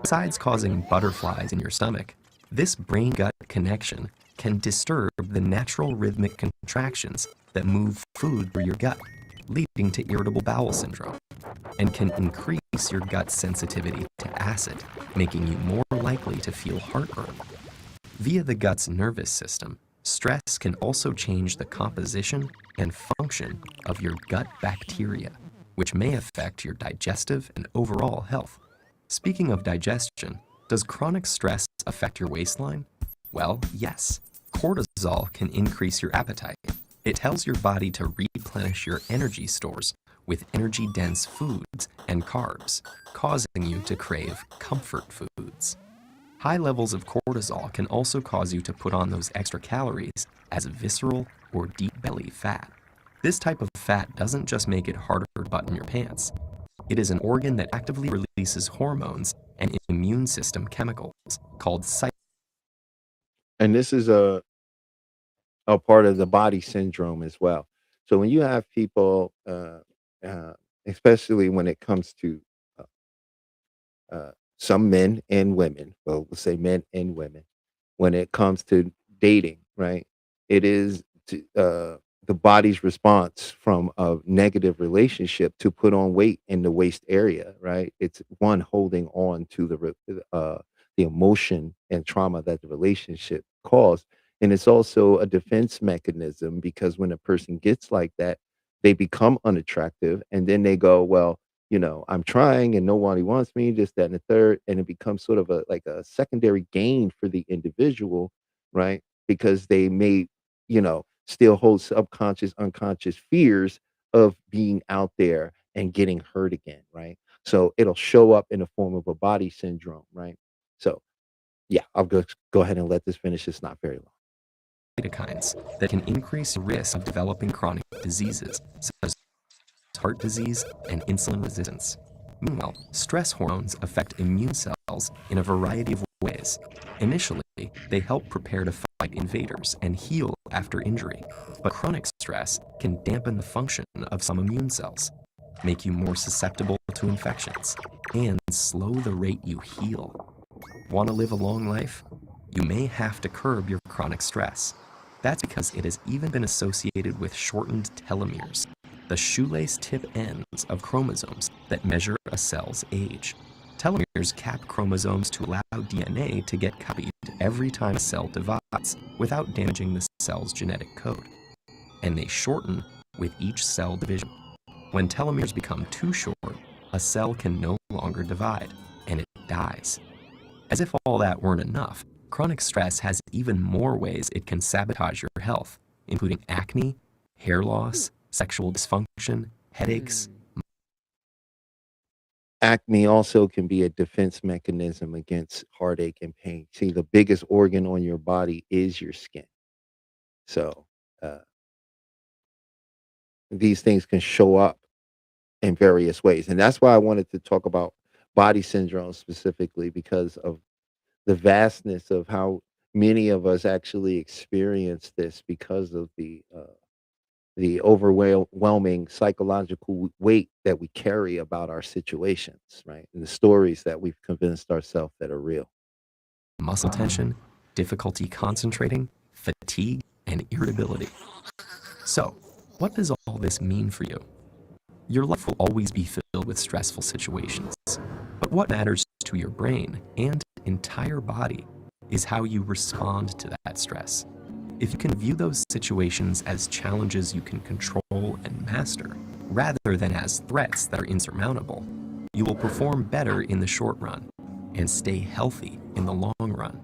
Besides causing butterflies in your stomach, this brain-gut connection can disturb the natural rhythmic contractions that move food through your gut, leading to irritable bowel syndrome, and can increase your gut sensitivity to acid, making you more likely to feel heartburn. Via the gut's nervous system, stress can also change the composition and function of your gut bacteria, which may affect your digestive and overall health. Speaking of digestion, does chronic stress affect your waistline? Well, yes. Cortisol can increase your appetite. It tells your body to replenish your energy stores with energy-dense foods and carbs, causing you to crave comfort foods. High levels of cortisol can also cause you to put on those extra calories as visceral or deep belly fat. This type of fat doesn't just make it harder to button your pants. It is an organ that actively releases hormones and immune system chemicals called And this is a part of the body syndrome as well. So when you have people, uh, especially when it comes to uh, some men and women, well, we'll say men and women, when it comes to dating, right? It is the body's response from a negative relationship to put on weight in the waist area, right? It's one holding on to the emotion and trauma that the relationship caused, and it's also a defense mechanism because when a person gets like that, they become unattractive, and then they go, well, I'm trying and nobody wants me, this, that, and the third. And it becomes sort of a secondary gain for the individual, right? Because they may, still hold subconscious, unconscious fears of being out there and getting hurt again, right? So it'll show up in the form of a body syndrome, right? So yeah, I'll go ahead and let this finish. It's not very long. cytokines that can increase the risk of developing chronic diseases such as heart disease and insulin resistance. Meanwhile, stress hormones affect immune cells in a variety of ways. Initially, they help prepare to fight invaders and heal after injury, but chronic stress can dampen the function of some immune cells, make you more susceptible to infections, and slow the rate you heal. Want to live a long life? You may have to curb your chronic stress. That's because it has even been associated with shortened telomeres, the shoelace tip ends of chromosomes that measure a cell's age. Telomeres cap chromosomes to allow DNA to get copied every time a cell divides without damaging the cell's genetic code, and they shorten with each cell division. When telomeres become too short, a cell can no longer divide, and it dies. As if all that weren't enough, chronic stress has even more ways it can sabotage your health, including acne, hair loss, sexual dysfunction, headaches. Acne also can be a defense mechanism against heartache and pain. See, the biggest organ on your body is your skin. So uh, these things can show up in various ways. And that's why I wanted to talk about body syndrome specifically because of the vastness of how many of us actually experience this because of the overwhelming psychological weight that we carry about our situations, right? And the stories that we've convinced ourselves that are real. Muscle tension, difficulty concentrating, fatigue, and irritability. So, what does all this mean for you? Your life will always be filled with stressful situations, but what matters to your brain and entire body is how you respond to that stress. If you can view those situations as challenges you can control and master, rather than as threats that are insurmountable, you will perform better in the short run and stay healthy in the long run.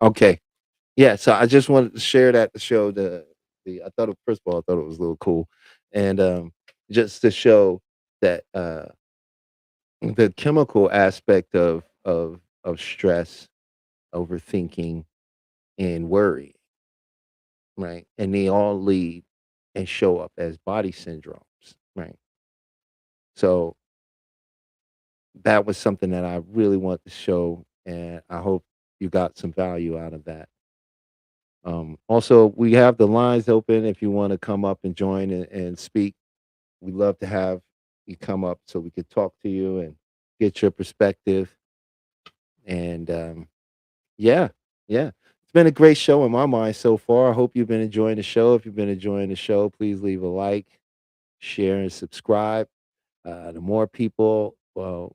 Okay. Yeah, so I just wanted to share that to show the I thought first of all, I thought it was a little cool. And just to show that the chemical aspect of stress, overthinking, and worry, right? And they all lead and show up as body syndromes, right? So that was something that I really want to show, and I hope you got some value out of that. Also, we have the lines open if you want to come up and join and speak. We'd love to have you come up so we could talk to you and get your perspective. And yeah, yeah, it's been a great show in my mind so far. I hope you've been enjoying the show. If you've been enjoying the show, please leave a like, share, and subscribe. The more people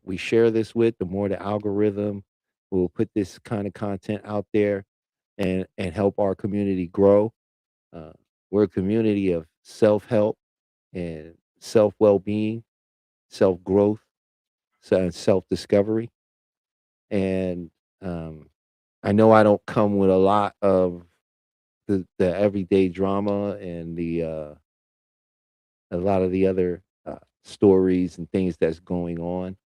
we share this with, the more the algorithm will put this kind of content out there and help our community grow. Uh, we're a community of self help and self well being, self growth, self discovery. And I know I don't come with a lot of the everyday drama and a lot of the other stories and things that's going on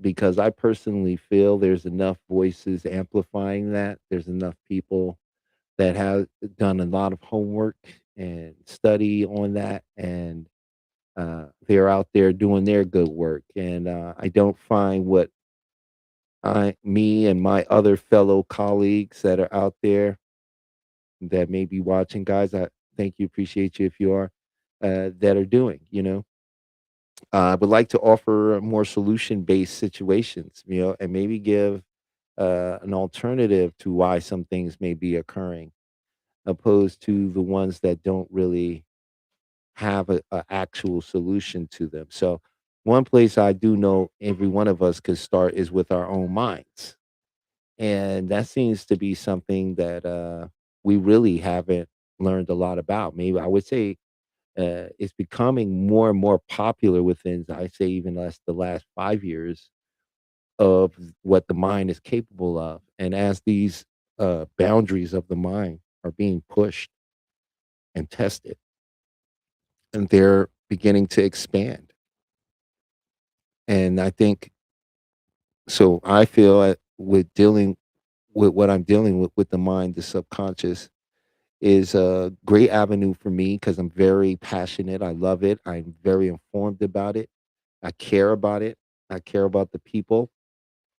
because I personally feel there's enough voices amplifying that. There's enough people that have done a lot of homework and study on that, and they're out there doing their good work. And I don't find what me and my other fellow colleagues that are out there that may be watching, guys. I thank you, appreciate you if you are that are doing. I would like to offer more solution based situations, and maybe give an alternative to why some things may be occurring, opposed to the ones that don't really have a actual solution to them. So, one place I do know every one of us could start is with our own minds. And that seems to be something that we really haven't learned a lot about. Maybe I would say it's becoming more and more popular within, I say, even less the last 5 years of what the mind is capable of. And as these boundaries of the mind are being pushed and tested, and they're beginning to expand. And I think so. I feel with dealing with what I'm dealing with the mind, the subconscious, is a great avenue for me because I'm very passionate. I love it. I'm very informed about it. I care about it. I care about the people.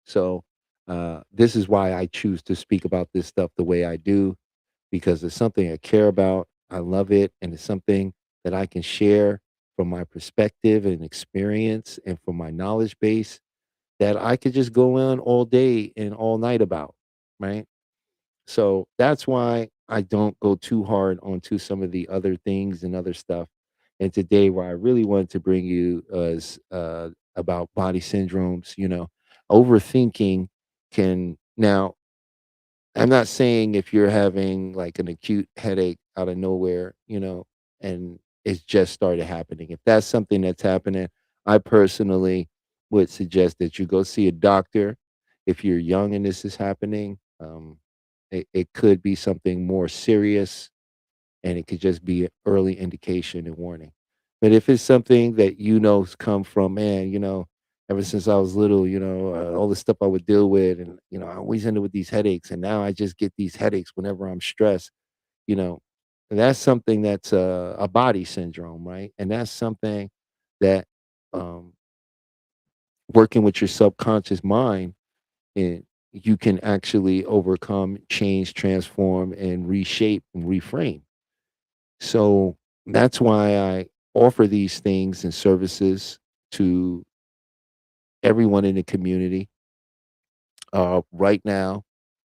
So this is why I choose to speak about this stuff the way I do because it's something I care about. I love it, and it's something that I can share from my perspective and experience and from my knowledge base. that I could just go on all day and all night about, right? So that's why I don't go too hard onto some of the other things and other stuff. And today, where I really wanted to bring you is about body syndromes. Overthinking can now. I'm not saying if you're having like an acute headache out of nowhere, and it's just started happening. If that's something that's happening, I personally would suggest that you go see a doctor. If you're young and this is happening, it could be something more serious, and it could just be an early indication and warning. But if it's something that has come from, man, ever since I was little, all the stuff I would deal with, and I always ended with these headaches, and now I just get these headaches whenever I'm stressed. You know, and that's something that's a body syndrome, right? And that's something that um, working with your subconscious mind, and you can actually overcome, change, transform, and reshape and reframe. So that's why I offer these things and services to everyone in the community. Right now,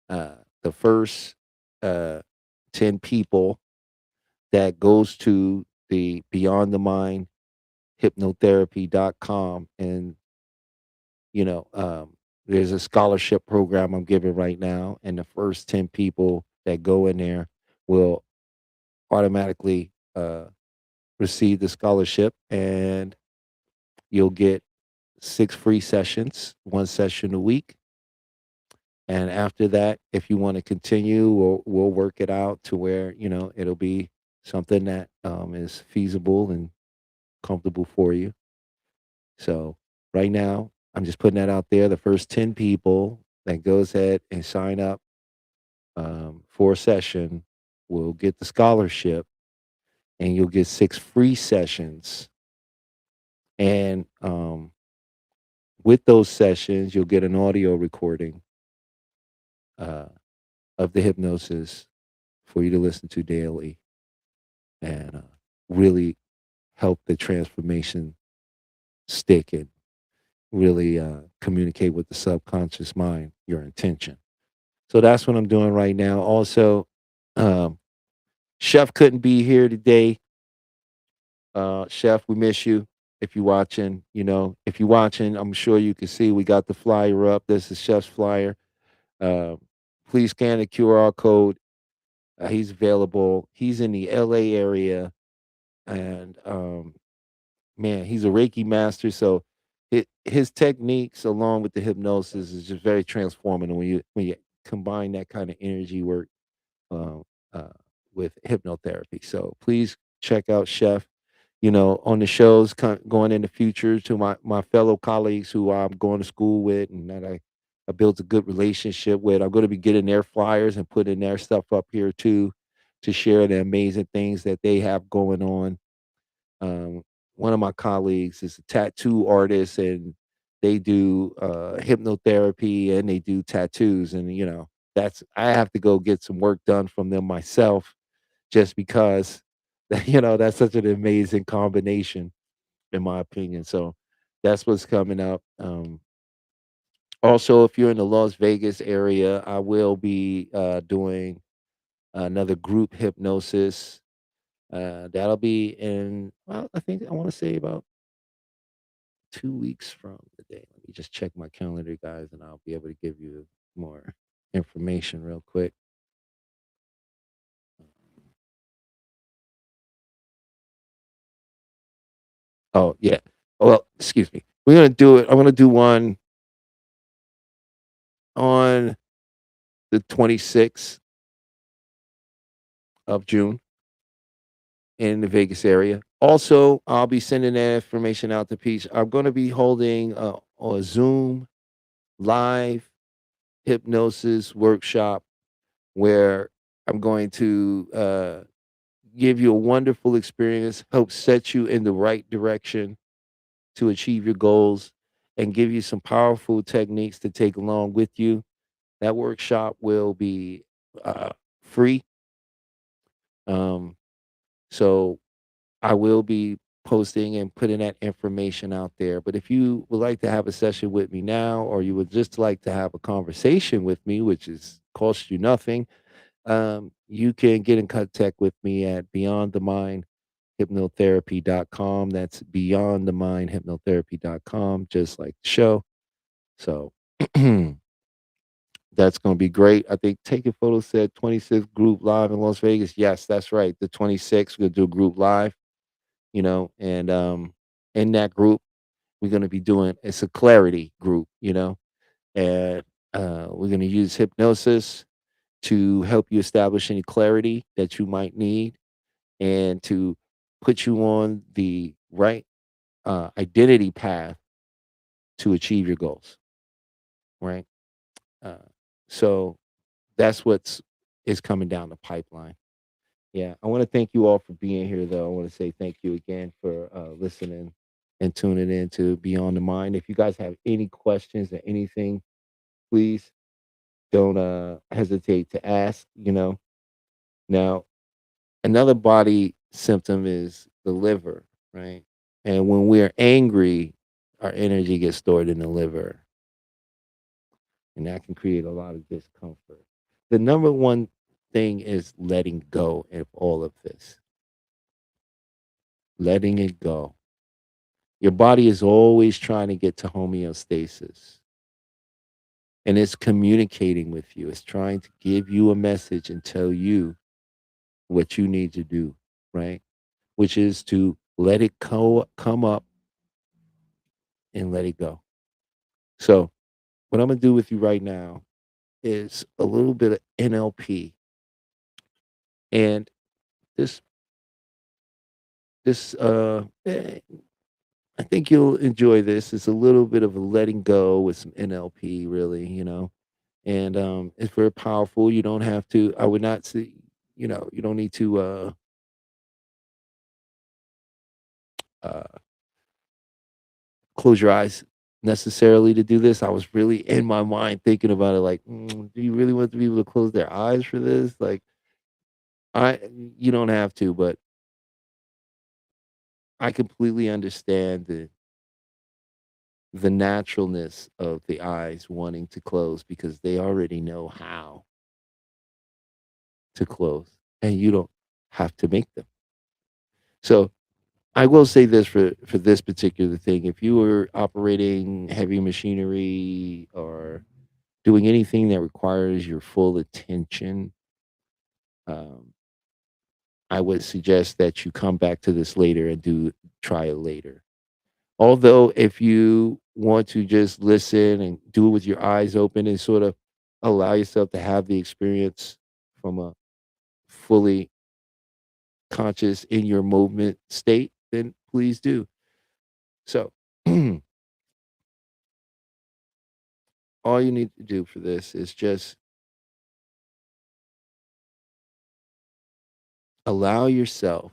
the first uh, 10 people that goes to the Beyond the Mind hypnotherapy.com, and there's a scholarship program I'm giving right now, and the first 10 people that go in there will automatically receive the scholarship, and you'll get 6 free sessions, 1 session a week. And after that, if you want to continue, we'll work it out to where, it'll be something that is feasible and comfortable for you. So right now, I'm just putting that out there. The first 10 people that goes ahead and sign up for a session will get the scholarship, and you'll get 6 free sessions. And with those sessions, you'll get an audio recording uh, of the hypnosis for you to listen to daily, and really help the transformation stick, and really communicate with the subconscious mind your intention. So that's what I'm doing right now. Also, um, Chef couldn't be here today. Chef, we miss you. If you're watching, if you're watching, I'm sure you can see we got the flyer up. This is Chef's flyer. Uh, please scan the QR code. He's available. He's in the LA area, and man, he's a Reiki master. So his techniques, along with the hypnosis, is just very transformative when you combine that kind of energy work uh, uh, with hypnotherapy. So please check out Chef. On the shows going in the future, to my fellow colleagues who I'm going to school with, and that I built a good relationship with. I'm going to be getting their flyers and putting their stuff up here too, to share the amazing things that they have going on. One of my colleagues is a tattoo artist, and they do hypnotherapy, and they do tattoos. And that's I have to go get some work done from them myself, just because that's such an amazing combination, in my opinion. So that's what's coming up. Also, if you're in the Las Vegas area, I will be doing another group hypnosis. That'll be in, well, I think I want to say about 2 weeks from today. Let me just check my calendar, guys, and I'll be able to give you more information real quick. Oh, yeah. Well, excuse me. We're gonna do it. I'm gonna do one on the 26th of June in the Vegas area. Also, I'll be sending that information out to Peach. I'm going to be holding a Zoom live hypnosis workshop, where I'm going to give you a wonderful experience, help set you in the right direction to achieve your goals, and give you some powerful techniques to take along with you. That workshop will be free. Um, so I will be posting and putting that information out there. But if you would like to have a session with me now, or you would just like to have a conversation with me, which is costs you nothing, you can get in contact with me at beyondthemindhypnotherapy.com. That's beyondthemindhypnotherapy.com, just like the show. So that's going to be great. I think Taking Photos said 26th group live in Las Vegas. Yes, that's right. The 26th, we're going to do a group live, and in that group, we're going to be doing it's a clarity group, and we're going to use hypnosis to help you establish any clarity that you might need and to put you on the right identity path to achieve your goals, right? Uh, so that's what's is coming down the pipeline. Yeah, I want to thank you all for being here, though. I want to say thank you again for listening and tuning in to Beyond the Mind. If you guys have any questions or anything, please don't hesitate to ask. Now another body symptom is the liver, right? And when we're angry, our energy gets stored in the liver, and that can create a lot of discomfort. The number one thing is letting go of all of this, letting it go. Your body is always trying to get to homeostasis, and it's communicating with you. It's trying to give you a message and tell you what you need to do, right? Which is to let it come up and let it go. So, what I'm going to do with you right now is a little bit of NLP. And this, this, I think you'll enjoy this. It's a little bit of a letting go with some NLP, really, and it's very powerful. You don't have to. I would not say, you don't need to uh, close your eyes necessarily to do this. I was really in my mind thinking about it, like, do you really want to be able to close their eyes for this? Like, I, you don't have to, but I completely understand the naturalness of the eyes wanting to close because they already know how to close, and you don't have to make them. So I will say this for this particular thing: if you were operating heavy machinery or doing anything that requires your full attention, um, I would suggest that you come back to this later and try it later. Although, if you want to just listen and do it with your eyes open and sort of allow yourself to have the experience from a fully conscious in your movement state, then please do. So, all you need to do for this is just allow yourself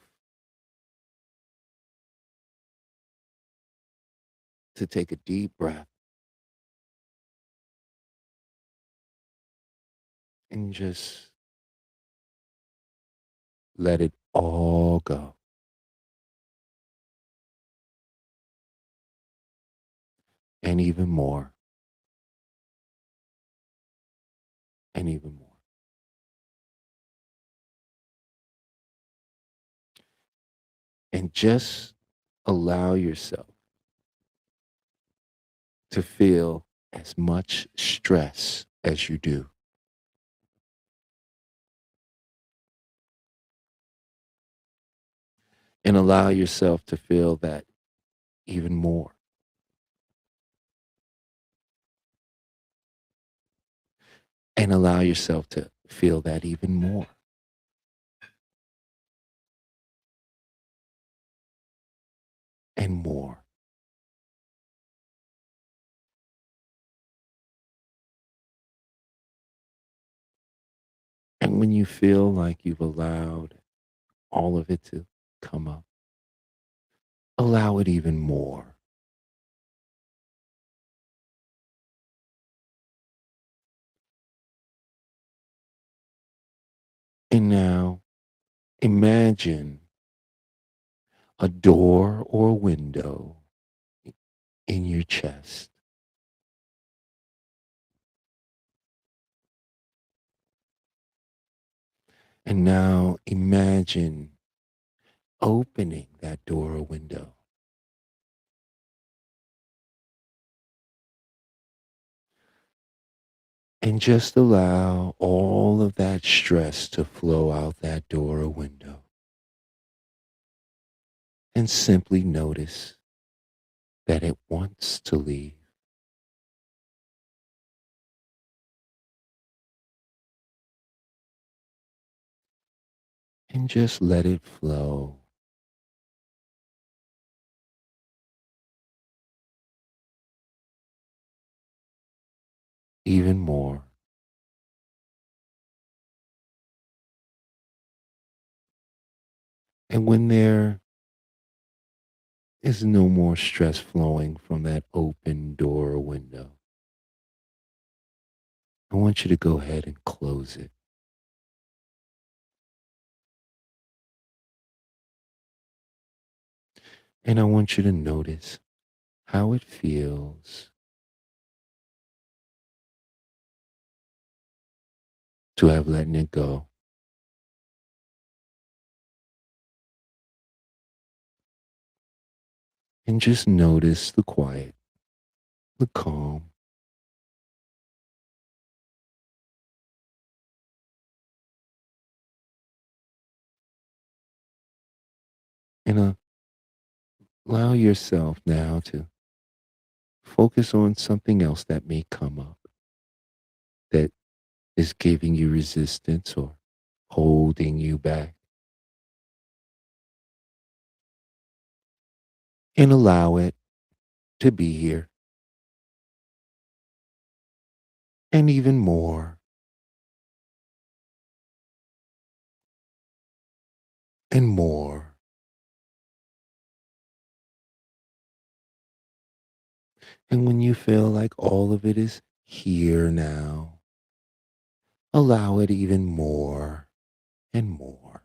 to take a deep breath and just let it all go. And even more, and even more. And just allow yourself to feel as much stress as you do. And allow yourself to feel that even more. And allow yourself to feel that even more and more. And when you feel like you've allowed all of it to come up, allow it even more. And now imagine a door or window in your chest. And now imagine opening that door or window and just allow all of that stress to flow out that door or window. And simply notice that it wants to leave. And just let it flow even more. And when there is no more stress flowing from that open door or window, I want you to go ahead and close it. And I want you to notice how it feels to have letting it go. And just notice the quiet, the calm, and allow yourself now to focus on something else that may come up that is giving you resistance or holding you back. And allow it to be here. And even more and more. And when you feel like all of it is here now, allow it even more and more.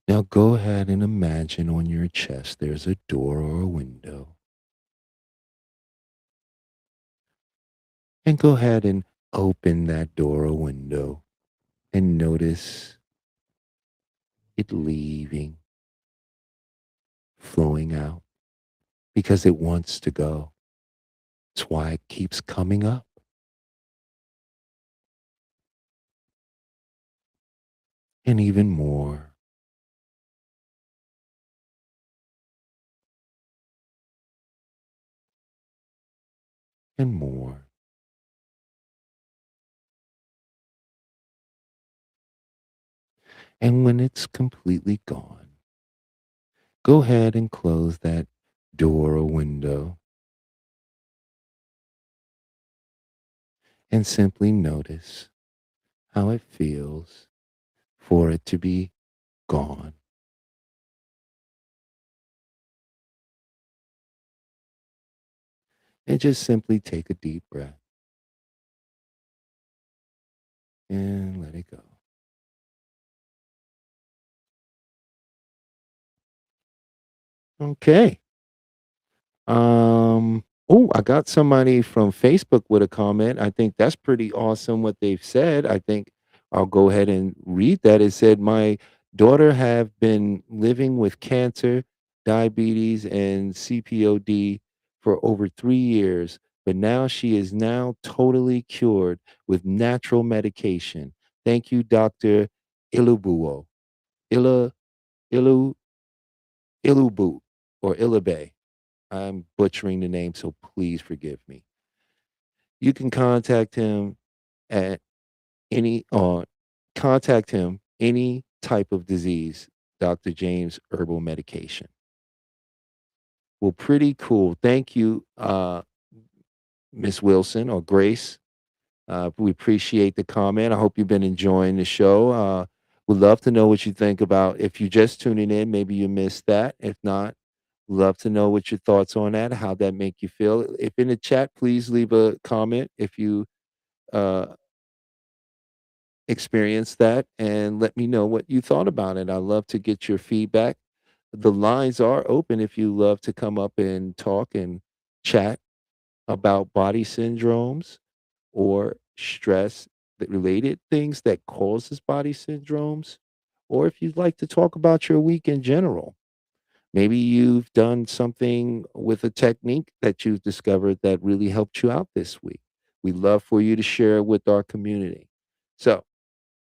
Now go ahead and imagine on your chest there's a door or a window. And go ahead and open that door or window and notice it leaving, flowing out because it wants to go. That's why it keeps coming up. And even more and more. And when it's completely gone, go ahead and close that door or window and simply notice how it feels for it to be gone. And just simply take a deep breath and let it go. Okay. I got somebody from Facebook with a comment. I think that's pretty awesome what they've said. I think I'll go ahead and read that. It said, "My daughter have been living with cancer, diabetes, and CPOD for over 3 years, but now she is now totally cured with natural medication. Thank you, Dr. Ilubuo. Ila, Ilu, Ilubu, or Ilabe. I'm butchering the name, so please forgive me. You can contact him at any contact him any type of disease, Dr. James Herbal Medication." Well, pretty cool. Thank you, Miss Wilson or Grace. We appreciate the comment. I hope you've been enjoying the show. Would love to know what you think about. If you're just tuning in, maybe you missed that. If not, love to know what your thoughts on that, how that make you feel. If in the chat, please leave a comment. Uh, experience that and let me know what you thought about it. I love to get your feedback. The lines are open if you love to come up and talk and chat about body syndromes or stress that related things that causes body syndromes, or if you'd like to talk about your week in general. Maybe you've done something with a technique that you've discovered that really helped you out this week. We'd love for you to share with our community. So,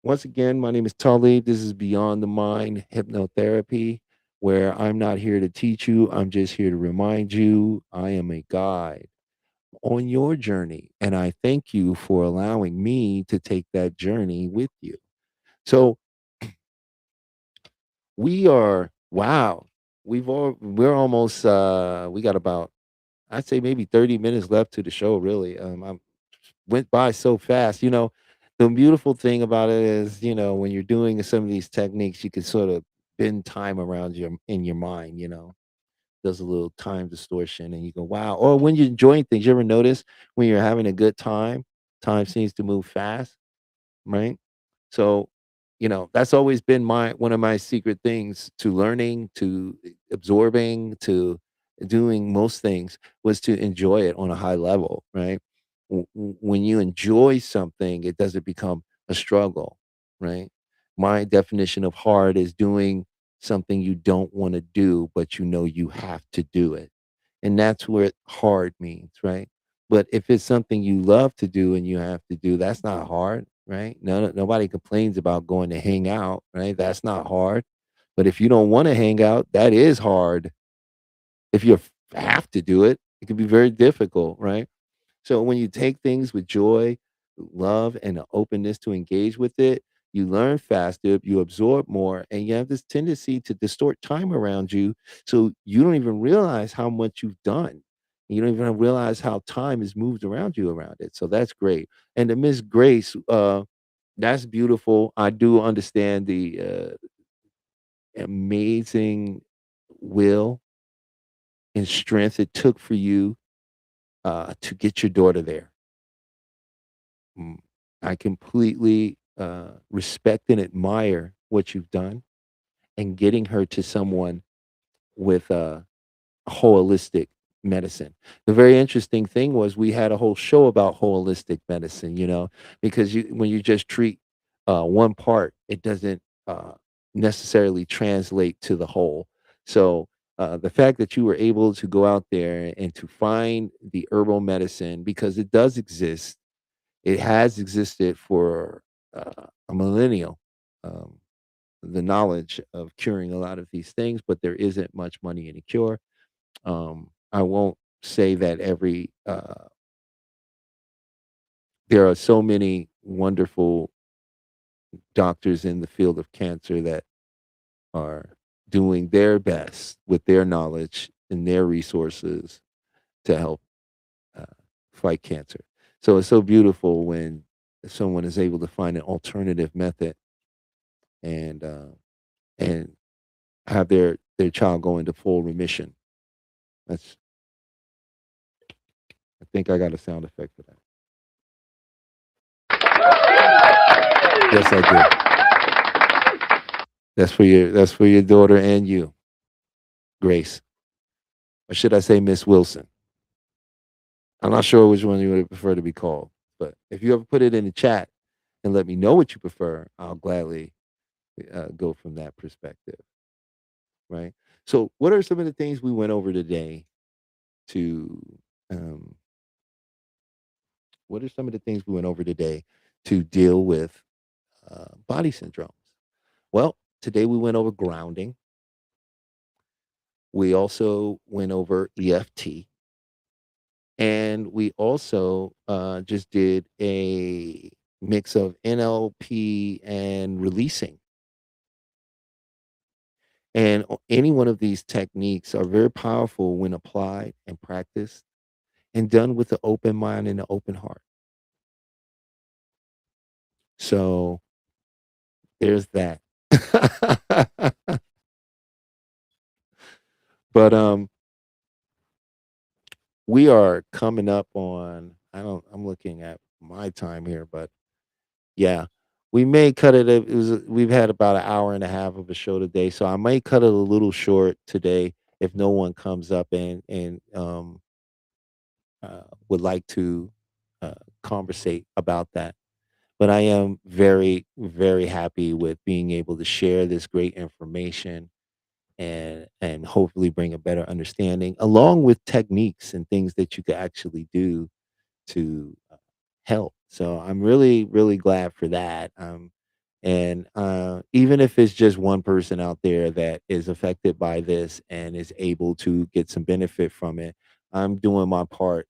once again, my name is Talib. This is Beyond the Mind Hypnotherapy, where I'm not here to teach you, I'm just here to remind you I am a guide on your journey. And I thank you for allowing me to take that journey with you. So, wow, we're almost, we got about, I'd say maybe 30 minutes left to the show, really. I went by so fast. The beautiful thing about it is, when you're doing some of these techniques, you can sort of bend time around in your mind, does a little time distortion and you go, wow. Or when you're enjoying things, you ever notice when you're having a good time seems to move fast, right? So, that's always been my one of my secret things to learning, to absorbing, to doing most things was to enjoy it on a high level, right? When you enjoy something, it doesn't become a struggle, right? My definition of hard is doing something you don't want to do, but you know you have to do it. And that's what hard means, right? But if it's something you love to do and you have to do, that's not hard, right? Nobody complains about going to hang out, right? That's not hard. But if you don't want to hang out, that is hard. If you have to do it, it can be very difficult, right? So when you take things with joy, love, and an openness to engage with it, you learn faster, you absorb more, and you have this tendency to distort time around you. So you don't even realize how much you've done. You don't even realize how time has moved around you around it. So that's great. And to Miss Grace, that's beautiful. I do understand the amazing will and strength it took for you to get your daughter there. Mm, I completely respect and admire what you've done and getting her to someone with holistic medicine. The very interesting thing was we had a whole show about holistic medicine, because when you just treat one part, it doesn't necessarily translate to the whole. So the fact that you were able to go out there and to find the herbal medicine, because it does exist, it has existed for a millennial. Um, the knowledge of curing a lot of these things, but there isn't much money in a cure. I won't say that there are so many wonderful doctors in the field of cancer that are doing their best with their knowledge and their resources to help uh, fight cancer. So it's so beautiful when someone is able to find an alternative method and and have their child go into full remission. That's I think I got a sound effect for that. Yes, I did. That's for your daughter and you, Grace. Or should I say Miss Wilson? I'm not sure which one you would prefer to be called. But if you ever put it in the chat and let me know what you prefer, I'll gladly go from that perspective. Right. So, what are some of the things we went over today to um, what are some of the things we went over today to deal with body syndromes? Well, today we went over grounding. We also went over EFT, and we also just did a mix of NLP and releasing. And any one of these techniques are very powerful when applied and practiced and done with an open mind and an open heart. So there's that. But we are coming up on, I'm looking at my time here, but yeah, We may cut it. We've had about an hour and a half of a show today, so I might cut it a little short today if no one comes up and would like to uh, conversate about that. But I am very, very happy with being able to share this great information and hopefully bring a better understanding along with techniques and things that you could actually do to help. So I'm really, really glad for that. And even if it's just one person out there that is affected by this and is able to get some benefit from it, I'm doing my part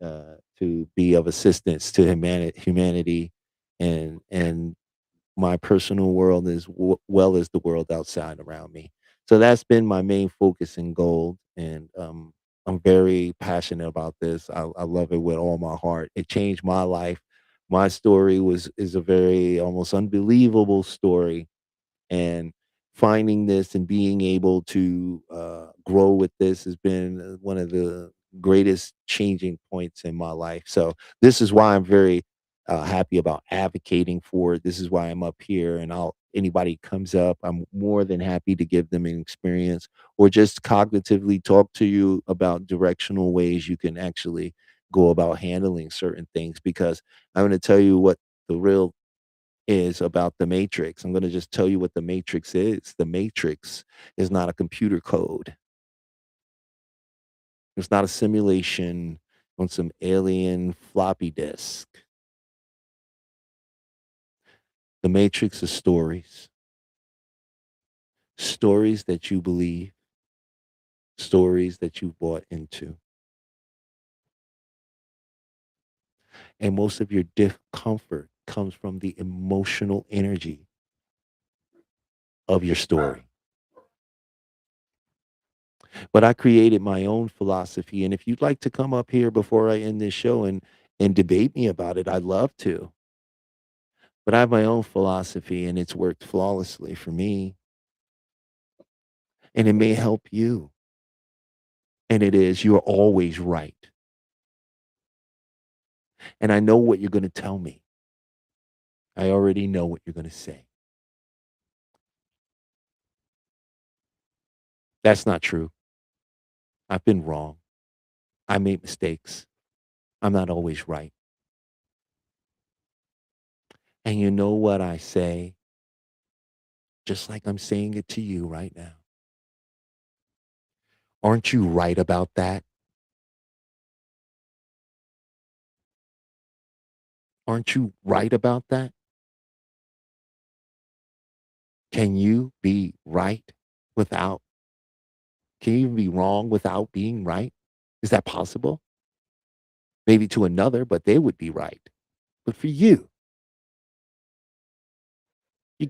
to be of assistance to humanity and my personal world as well as the world outside around me. So that's been my main focus and goal, and I'm very passionate about this. I love it with all my heart. It changed my life. My story was is a very almost unbelievable story, and finding this and being able to grow with this has been one of the greatest changing points in my life. So this is why I'm very happy about advocating for it. This is why I'm up here, and I'll anybody comes up, I'm more than happy to give them an experience or just cognitively talk to you about directional ways you can actually go about handling certain things, because I'm going to tell you what the real is about the matrix. I'm gonna just tell you what the matrix is. The matrix is not a computer code. It's not a simulation on some alien floppy disk. The matrix is stories. Stories that you believe, stories that you bought into. And most of your discomfort comes from the emotional energy of your story. But I created my own philosophy. And if you'd like to come up here before I end this show and debate me about it, I'd love to. But I have my own philosophy and it's worked flawlessly for me. And it may help you. And it is, you're always right. And I know what you're going to tell me. I already know what you're going to say. That's not true. I've been wrong. I made mistakes. I'm not always right. And you know what I say, just like I'm saying it to you right now. Aren't you right about that? Aren't you right about that? Can you be right without, can you even be wrong without being right? Is that possible? Maybe to another, but they would be right. But for you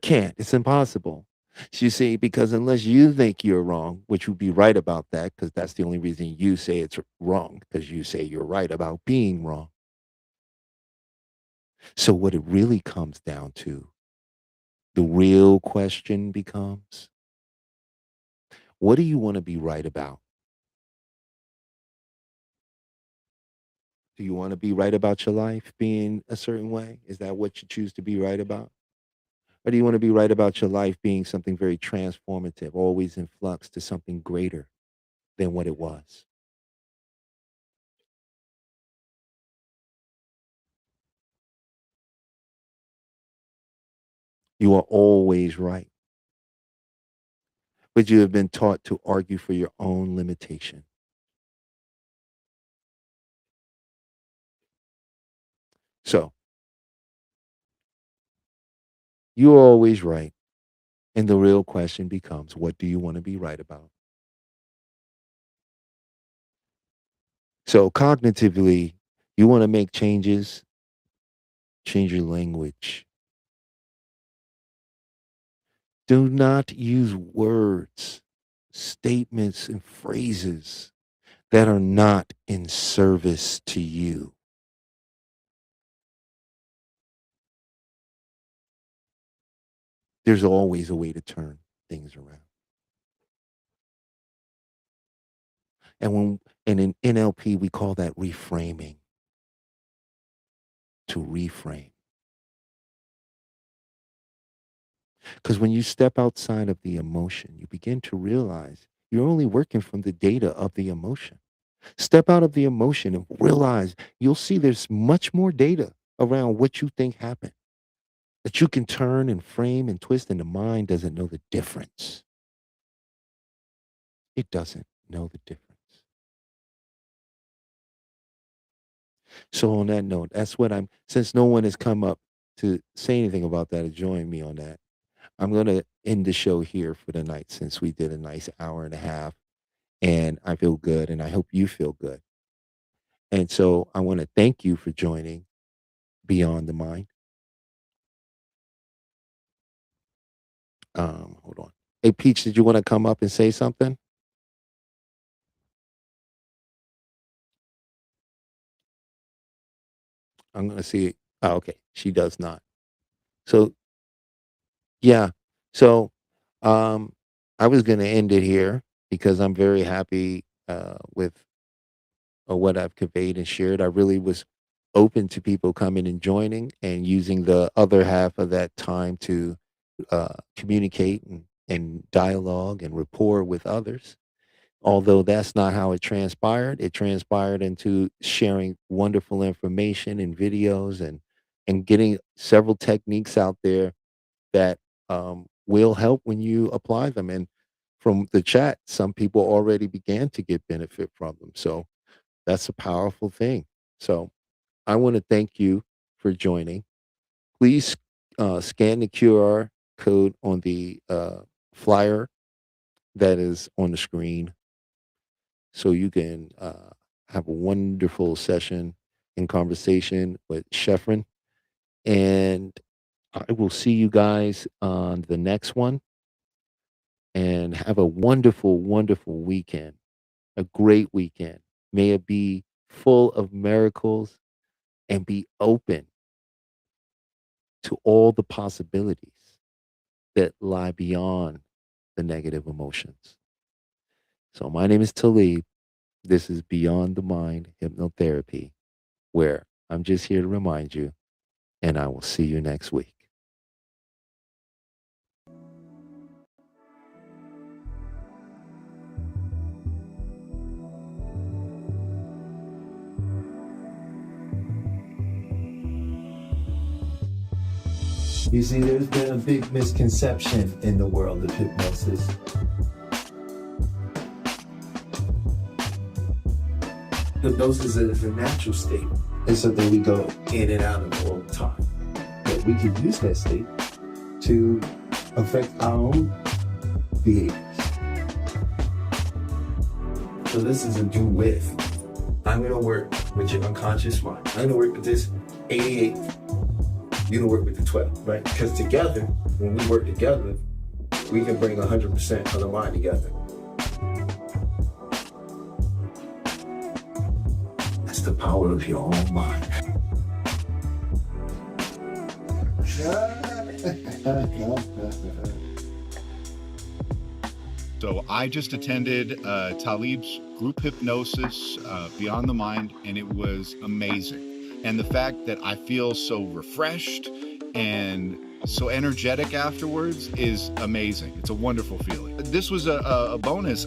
can't. It's impossible. So you see, because unless you think you're wrong, which would be right about that, because that's the only reason you say it's wrong, because you say you're right about being wrong. So what it really comes down to, the real question becomes, what do you want to be right about? Do you want to be right about your life being a certain way? Is that what you choose to be right about? Or do you want to be right about your life being something very transformative, always in flux to something greater than what it was? You are always right, but you have been taught to argue for your own limitation. So you are always right. And the real question becomes, what do you want to be right about? So cognitively, you want to make changes, change your language. Do not use words, statements, and phrases that are not in service to you. There's always a way to turn things around. And in NLP, we call that reframing, to reframe. Because when you step outside of the emotion, you begin to realize you're only working from the data of the emotion. Step out of the emotion and realize you'll see there's much more data around what you think happened that you can turn and frame and twist, and the mind doesn't know the difference. It doesn't know the difference. So, on that note, that's what since no one has come up to say anything about that or join me on that, I'm going to end the show here for the night since we did a nice hour and a half and I feel good and I hope you feel good. And so I want to thank you for joining Beyond the Mind. Hold on. Hey, Peach, did you want to come up and say something? I'm going to see. Oh, okay. She does not. So, yeah. So, um, I was going to end it here because I'm very happy with what I've conveyed and shared. I really was open to people coming and joining and using the other half of that time to communicate and dialogue and rapport with others. Although that's not how it transpired into sharing wonderful information and videos and getting several techniques out there that will help when you apply them. And from the chat, some people already began to get benefit from them. So that's a powerful thing. So I want to thank you for joining. Please scan the QR code on the flyer that is on the screen so you can have a wonderful session and conversation with Sheffrin. And I will see you guys on the next one and have a wonderful, wonderful weekend, a great weekend. May it be full of miracles and be open to all the possibilities that lie beyond the negative emotions. So, my name is Talib. This is Beyond the Mind Hypnotherapy, where I'm just here to remind you, and I will see you next week. You see, there's been a big misconception in the world of hypnosis. Hypnosis is a natural state. And so then we go in and out of it all the time. But we can use that state to affect our own behaviors. So this is a do with. I'm going to work with your unconscious mind. I'm going to work with this 88. You're going to work with the 12, right? Because together, when we work together, we can bring 100% of the mind together. That's the power of your own mind. So I just attended Talib's group hypnosis, Beyond the Mind, and it was amazing. And the fact that I feel so refreshed and so energetic afterwards is amazing. It's a wonderful feeling. This was a bonus.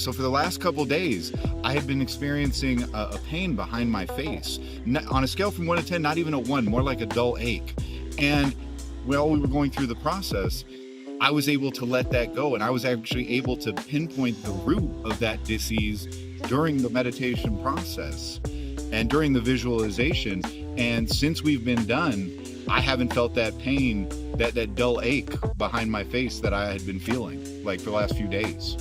So for the last couple days, I had been experiencing a pain behind my face. On a scale from 1 to 10, not even a 1, more like a dull ache. And while we were going through the process, I was able to let that go, and I was actually able to pinpoint the root of that disease during the meditation process and during the visualization. And since we've been done, I haven't felt that pain, that dull ache behind my face that I had been feeling like for the last few days.